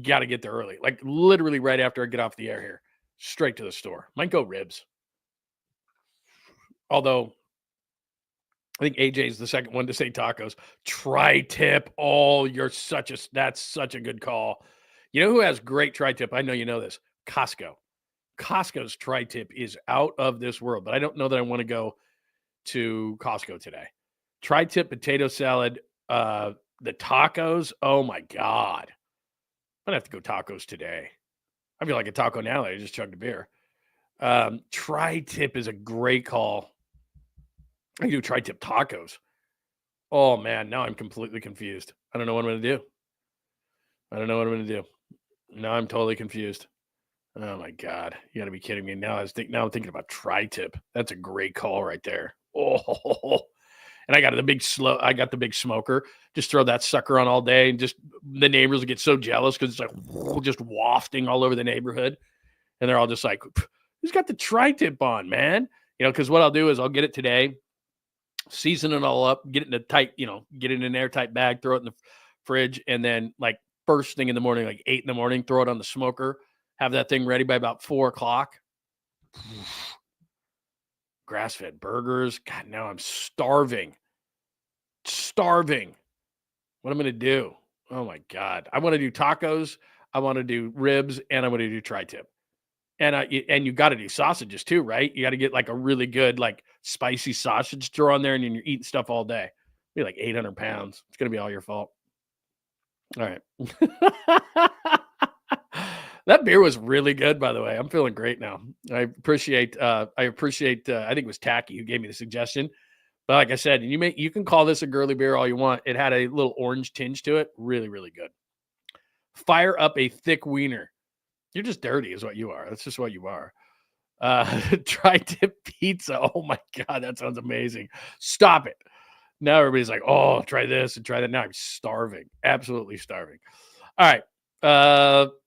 got to get there early. Like literally right after I get off the air here, straight to the store. Might go ribs. Although I think AJ is the second one to say tacos. Tri-tip. Oh, that's such a good call. You know who has great tri-tip? I know you know this. Costco. Costco's tri-tip is out of this world, but I don't know that I want to go to Costco today. Tri-tip potato salad, the tacos. Oh my God. I'm gonna have to go tacos today. I feel like a taco now that I just chugged a beer. Tri-tip is a great call. I do tri-tip tacos. Oh man, now I'm completely confused. I don't know what I'm gonna do. Now I'm totally confused. Oh my God, you got to be kidding me! Now I'm thinking about tri-tip. That's a great call right there. Oh, and I got the big smoker. Just throw that sucker on all day, and just the neighbors will get so jealous because it's like just wafting all over the neighborhood, and they're all just like, "Who's got the tri-tip on, man?" Because what I'll do is I'll get it today, season it all up, get it in a tight, get it in an airtight bag, throw it in the fridge, and then like first thing in the morning, like 8 a.m, throw it on the smoker. Have that thing ready by about 4 o'clock. Grass-fed burgers. God, now I'm starving. What I'm going to do? Oh, my God. I want to do tacos. I want to do ribs. And I want to do tri-tip. And you got to do sausages too, right? You got to get like a really good, like spicy sausage to throw on there. And then you're eating stuff all day. Be like 800 pounds. It's going to be all your fault. All right. That beer was really good, by the way. I'm feeling great now. I appreciate, I think it was Tacky who gave me the suggestion. But like I said, you can call this a girly beer all you want. It had a little orange tinge to it. Really, really good. Fire up a thick wiener. You're just dirty is what you are. That's just what you are. Tri-tip pizza. Oh my God, that sounds amazing. Stop it. Now everybody's like, oh, try this and try that. Now I'm starving. Absolutely starving. All right.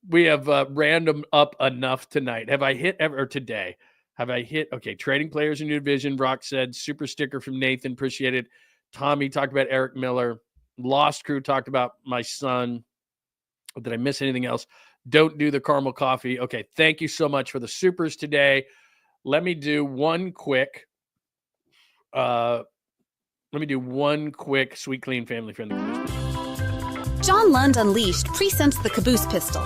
We have random up enough tonight. Have I hit ever today? Have I hit? Okay. Trading players in new division. Brock said super sticker from Nathan. Appreciate it. Tommy talked about Eric Miller. Lost Crew talked about my son. Did I miss anything else? Don't do the caramel coffee. Okay. Thank you so much for the supers today. Let me do one quick sweet, clean, family-friendly caboose. John Lund Unleashed presents the caboose pistol.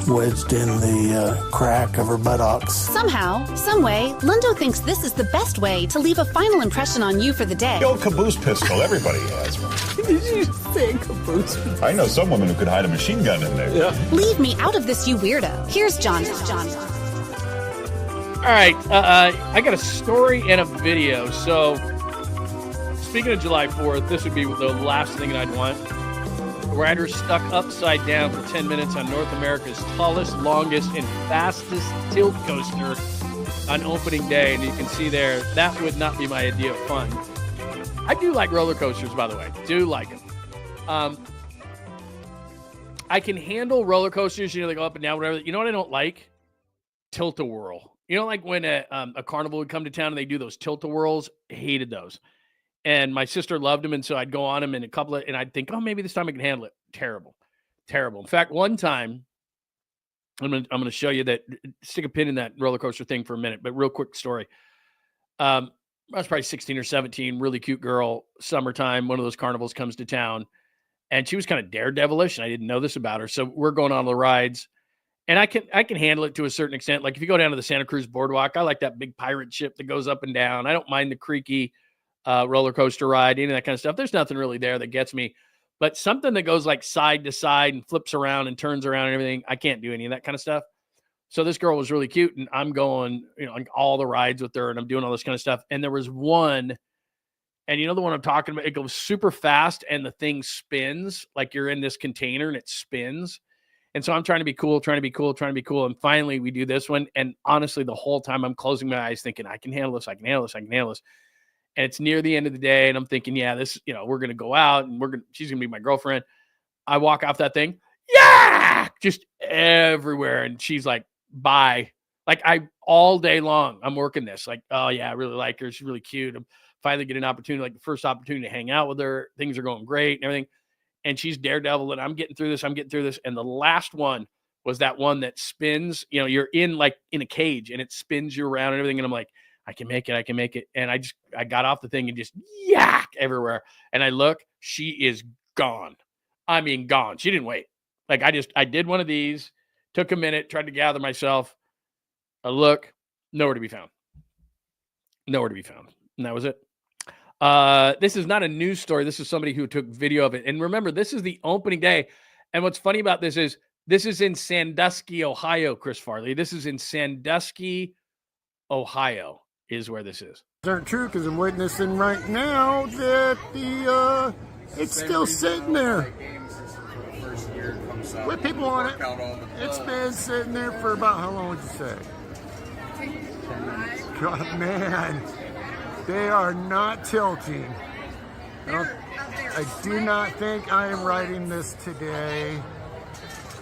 Wedged in the crack of her buttocks. Somehow, someway, Lundo thinks this is the best way to leave a final impression on you for the day. The old caboose pistol, everybody has one. Did you say caboose pistol? I know some women who could hide a machine gun in there. Yeah. Leave me out of this, you weirdo. Here's John. All right. I got a story and a video. So, speaking of July 4th, this would be the last thing I'd want. Riders stuck upside down for 10 minutes on North America's tallest, longest, and fastest tilt coaster on opening day. And you can see there, that would not be my idea of fun. I do like roller coasters, by the way. Do like them. I can handle roller coasters, they go up and down, whatever. You know what I don't like? Tilt-a-whirl. You know, like when a carnival would come to town and they do those tilt-a-whirls? Hated those. And my sister loved them, and so I'd go on them and I'd think, oh, maybe this time I can handle it. Terrible. In fact, one time, I'm gonna show you that. Stick a pin in that roller coaster thing for a minute, but real quick story. I was probably 16 or 17, really cute girl. Summertime, one of those carnivals comes to town, and she was kind of daredevilish, and I didn't know this about her. So we're going on the rides, and I can handle it to a certain extent. Like if you go down to the Santa Cruz Boardwalk, I like that big pirate ship that goes up and down. I don't mind the creaky roller coaster ride, any of that kind of stuff. There's nothing really there that gets me, but something that goes like side to side and flips around and turns around and everything, I can't do any of that kind of stuff. So this girl was really cute, and I'm going, on all the rides with her, and I'm doing all this kind of stuff. And there was one, and the one I'm talking about, it goes super fast, and the thing spins like you're in this container, and it spins. And so I'm trying to be cool. And finally we do this one. And honestly, the whole time I'm closing my eyes thinking, I can handle this. And it's near the end of the day, and I'm thinking, yeah, this, we're going to go out, and she's going to be my girlfriend. I walk off that thing, yeah, just everywhere. And she's like, bye. Like all day long, I'm working this. Like, oh yeah, I really like her. She's really cute. I'm finally getting an opportunity, like the first opportunity to hang out with her. Things are going great and everything. And she's daredevil, and I'm getting through this. And the last one was that one that spins, you're in a cage, and it spins you around and everything. And I'm like, I can make it. And I got off the thing and just yak everywhere. And I look, she is gone. I mean, gone. She didn't wait. Like I did one of these, took a minute, tried to gather myself. I look, nowhere to be found. And that was it. This is not a news story. This is somebody who took video of it. And remember, this is the opening day. And what's funny about this is in Sandusky, Ohio, Chris Farley. This is in Sandusky, Ohio. Is where this is. Aren't true because I'm witnessing right now that it's still sitting there with people on it. It's been sitting there for about how long would you say? God, man, they are not tilting. I do not think I am riding this today.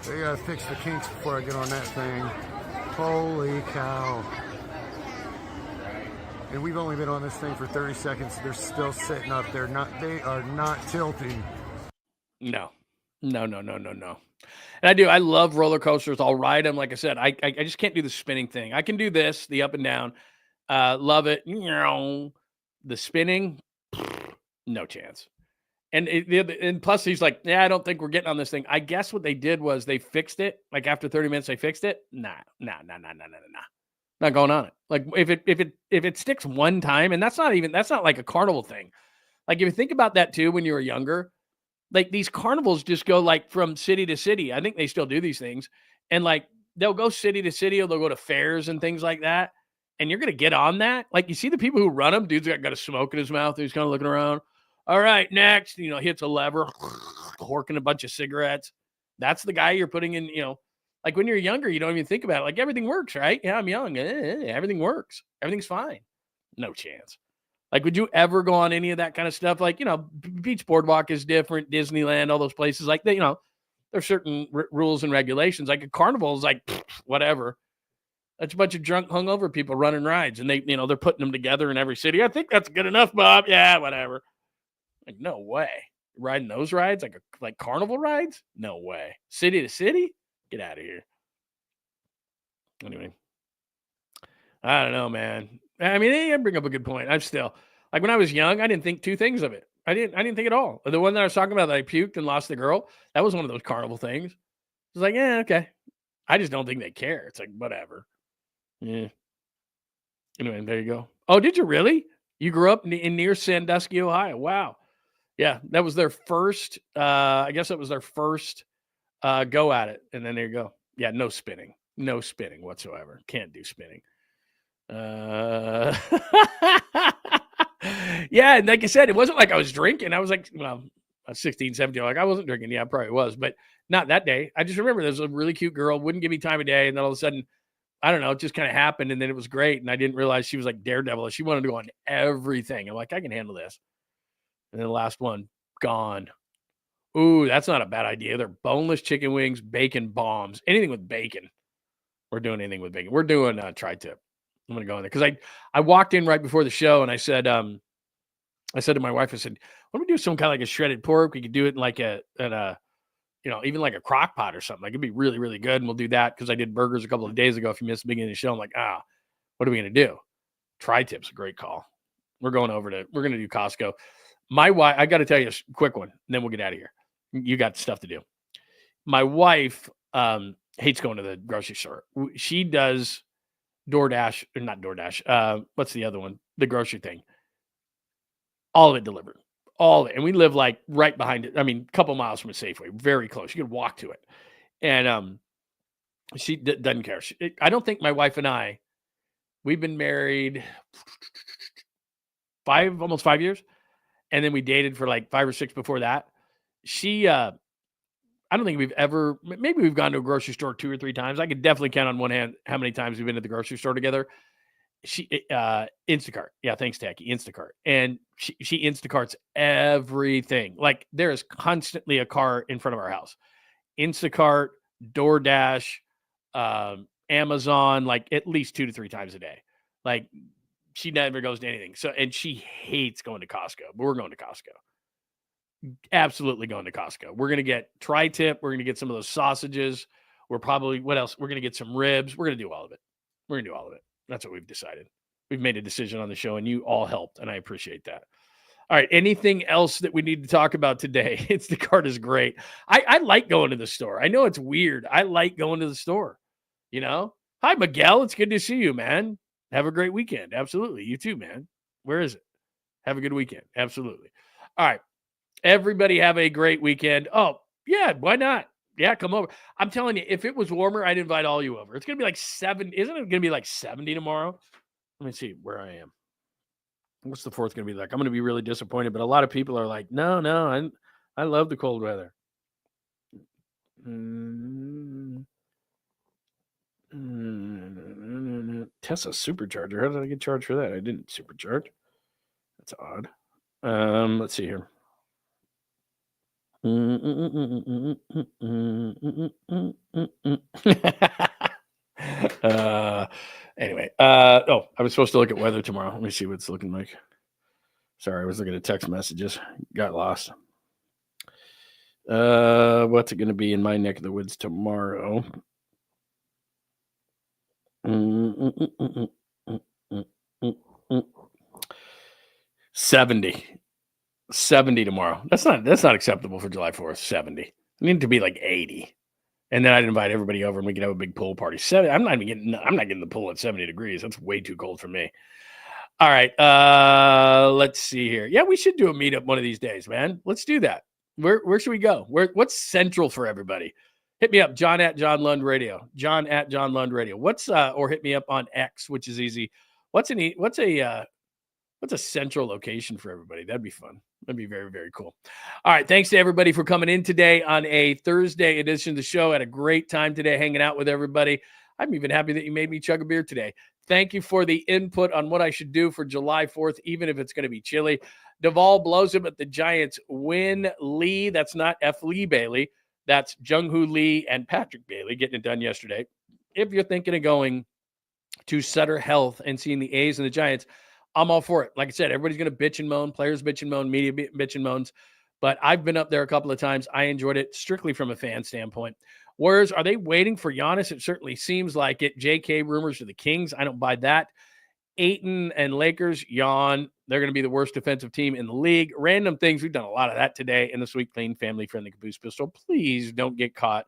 They gotta fix the kinks before I get on that thing. Holy cow. And we've only been on this thing for 30 seconds. They're still sitting up there. They are not tilting. No. And I love roller coasters. I'll ride them. Like I said, I just can't do the spinning thing. I can do this, the up and down. Love it. The spinning, no chance. And plus he's like, yeah, I don't think we're getting on this thing. I guess what they did was they fixed it. Like after 30 minutes, they fixed it. Nah. Not going on it. Like if it sticks one time, and that's not like a carnival thing. Like if you think about that too, when you were younger, like these carnivals just go like from city to city. I think they still do these things, and like they'll go city to city, or they'll go to fairs and things like that. And you're gonna get on that. Like you see the people who run them, dude's got a smoke in his mouth. He's kind of looking around. All right, next, hits a lever, horking a bunch of cigarettes. That's the guy you're putting in, Like when you're younger, you don't even think about it. Like everything works, right? Yeah, I'm young. Everything works. Everything's fine. No chance. Like, would you ever go on any of that kind of stuff? Like, Beach Boardwalk is different, Disneyland, all those places. Like, there's certain rules and regulations. Like a carnival is like, whatever. That's a bunch of drunk, hungover people running rides. And they're putting them together in every city. I think that's good enough, Bob. Yeah, whatever. Like, no way. Riding those rides, like carnival rides? No way. City to city? Get out of here. Anyway. I don't know, man. I mean, they bring up a good point. I'm still like when I was young, I didn't think two things of it. I didn't think at all. The one that I was talking about that I puked and lost the girl, that was one of those carnival things. It's like, yeah, okay. I just don't think they care. It's like, whatever. Yeah. Anyway, there you go. Oh, did you really? You grew up near Sandusky, Ohio. Wow. Yeah, that was their first. I guess that was their first go at it. And then there you go. Yeah, no spinning whatsoever. Can't do spinning. Yeah, and like I said, it wasn't like I was drinking. I was like, well, I was 16, 17. Like I wasn't drinking. Yeah, I probably was, but not that day. I just remember there was a really cute girl, wouldn't give me time of day, and then all of a sudden, I don't know, it just kind of happened, and then it was great, and I didn't realize she was like Daredevil. She wanted to go on everything. I'm like, I can handle this. And then the last one, gone. Ooh, that's not a bad idea. They're boneless chicken wings, bacon bombs, anything with bacon. We're doing anything with bacon. We're doing tri-tip. I'm going to go in there because I walked in right before the show and I said to my wife, I said, why don't we do some kind of like a shredded pork? We could do it in like even like a crock pot or something. Like it'd be really, really good. And we'll do that because I did burgers a couple of days ago. If you missed the beginning of the show, I'm like, what are we going to do? Tri-tip's a great call. We're going to do Costco. My wife, I got to tell you a quick one, and then we'll get out of here. You got stuff to do. My wife hates going to the grocery store. She does DoorDash, or not DoorDash. What's the other one? The grocery thing. All of it delivered. All of it. And we live like right behind it. I mean, a couple miles from a Safeway, very close. You could walk to it. And she doesn't care. I don't think my wife and I, we've been married almost 5 years. And then we dated for like 5 or 6 before that. I don't think maybe we've gone to a grocery store 2 or 3 times. I could definitely count on one hand how many times we've been to the grocery store together. Instacart. Yeah, thanks, Tacky. Instacart. And she Instacarts everything. Like there is constantly a car in front of our house. Instacart, DoorDash, Amazon, like at least 2 to 3 times a day. Like she never goes to anything. So, and she hates going to Costco, but we're going to Costco. Absolutely going to Costco. We're going to get tri-tip. We're going to get some of those sausages. What else? We're going to get some ribs. We're going to do all of it. That's what we've decided. We've made a decision on the show and you all helped. And I appreciate that. All right. Anything else that we need to talk about today? Instacart is great. I like going to the store. I know it's weird. I like going to the store, Hi, Miguel. It's good to see you, man. Have a great weekend. Absolutely. You too, man. Where is it? Have a good weekend. Absolutely. All right. Everybody have a great weekend. Oh, yeah, why not? Yeah, come over. I'm telling you, if it was warmer, I'd invite all you over. It's going to be like 7. Isn't it going to be like 70 tomorrow? Let me see where I am. What's the 4th going to be like? I'm going to be really disappointed, but a lot of people are like, no, I love the cold weather. Tesla supercharger. How did I get charged for that? I didn't supercharge. That's odd. Let's see here. Anyway, I was supposed to look at weather tomorrow. Let me see what it's looking like. Sorry, I was looking at text messages. Got lost. What's it going to be in my neck of the woods tomorrow? 70 tomorrow. That's not acceptable for July 4th. 70. I need to be like 80. And then I'd invite everybody over and we could have a big pool party. I'm not getting the pool at 70 degrees. That's way too cold for me. All right. Let's see here. Yeah, we should do a meetup one of these days, man. Let's do that. Where should we go? What's central for everybody? Hit me up, John at John Lund Radio. John at John Lund Radio. Or hit me up on X, which is easy. What's a central location for everybody? That'd be fun. That'd be very, very cool. All right. Thanks to everybody for coming in today on a Thursday edition of the show. Had a great time today hanging out with everybody. I'm even happy that you made me chug a beer today. Thank you for the input on what I should do for July 4th, even if it's going to be chilly. Duvall blows him at the Giants win. Lee, that's not F. Lee Bailey. That's Jung-Hoo Lee and Patrick Bailey getting it done yesterday. If you're thinking of going to Sutter Health and seeing the A's and the Giants, I'm all for it. Like I said, everybody's going to bitch and moan, players bitch and moan, media bitch and moans. But I've been up there a couple of times. I enjoyed it strictly from a fan standpoint. Warriors, are they waiting for Giannis? It certainly seems like it. JK rumors to the Kings. I don't buy that. Ayton and Lakers, yawn. They're going to be the worst defensive team in the league. Random things. We've done a lot of that today in the Sweet Clean family-friendly Caboose Pistol. Please don't get caught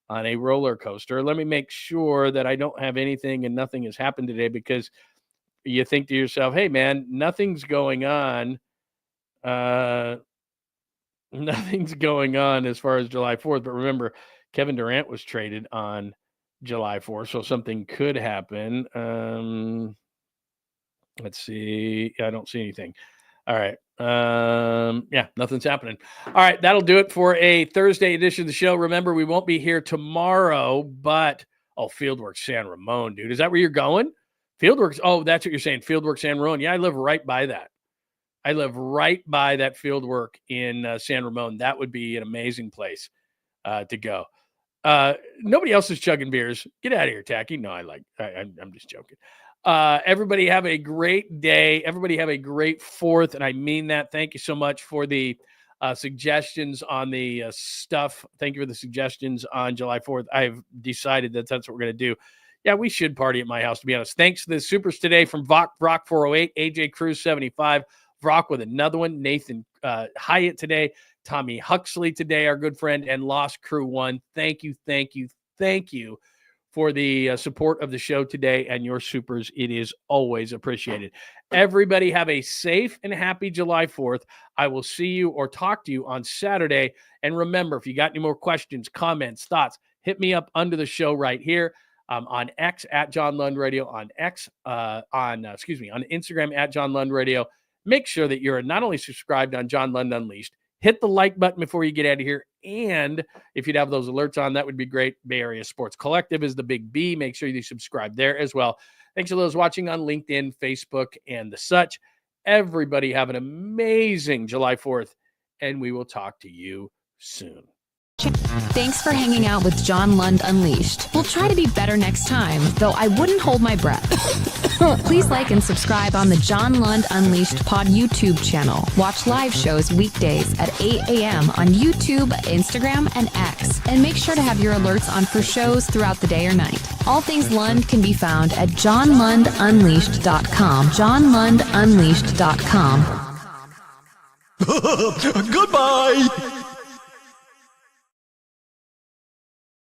on a roller coaster. Let me make sure that I don't have anything and nothing has happened today, because you think to yourself, hey, man, nothing's going on. Nothing's going on as far as July 4th. But remember, Kevin Durant was traded on July 4th, so something could happen. Let's see. I don't see anything. All right. Yeah, nothing's happening. All right, that'll do it for a Thursday edition of the show. Remember, we won't be here tomorrow, but Fieldworks San Ramon, dude. Is that where you're going? Fieldworks. Oh, that's what you're saying. Fieldworks San Ramon. Yeah, I live right by that. I live right by that fieldwork in San Ramon. That would be an amazing place to go. Nobody else is chugging beers. Get out of here, Tacky. No, I'm just joking. Everybody have a great day. Everybody have a great 4th, and I mean that. Thank you so much for the suggestions on the stuff. Thank you for the suggestions on July 4th. I've decided that that's what we're going to do. Yeah, we should party at my house, to be honest. Thanks to the supers today from Brock 408, AJ Cruz 75, Brock with another one, Nathan Hyatt today, Tommy Huxley today, our good friend, and Lost Crew 1. Thank you for the support of the show today and your supers. It is always appreciated. Everybody have a safe and happy July 4th. I will see you or talk to you on Saturday. And remember, if you got any more questions, comments, thoughts, hit me up under the show right here. On X at John Lund Radio, on Instagram at John Lund Radio. Make sure that you're not only subscribed on John Lund Unleashed, hit the like button before you get out of here. And if you'd have those alerts on, that would be great. Bay Area Sports Collective is the big B. Make sure you subscribe there as well. Thanks to those watching on LinkedIn, Facebook, and the such. Everybody have an amazing July 4th, and we will talk to you soon. Thanks for hanging out with John Lund Unleashed. We'll try to be better next time, though I wouldn't hold my breath. Please like and subscribe on the John Lund Unleashed Pod YouTube channel. Watch live shows weekdays at 8 a.m. on YouTube, Instagram, and X. And make sure to have your alerts on for shows throughout the day or night. All things Lund can be found at johnlundunleashed.com. johnlundunleashed.com. Goodbye!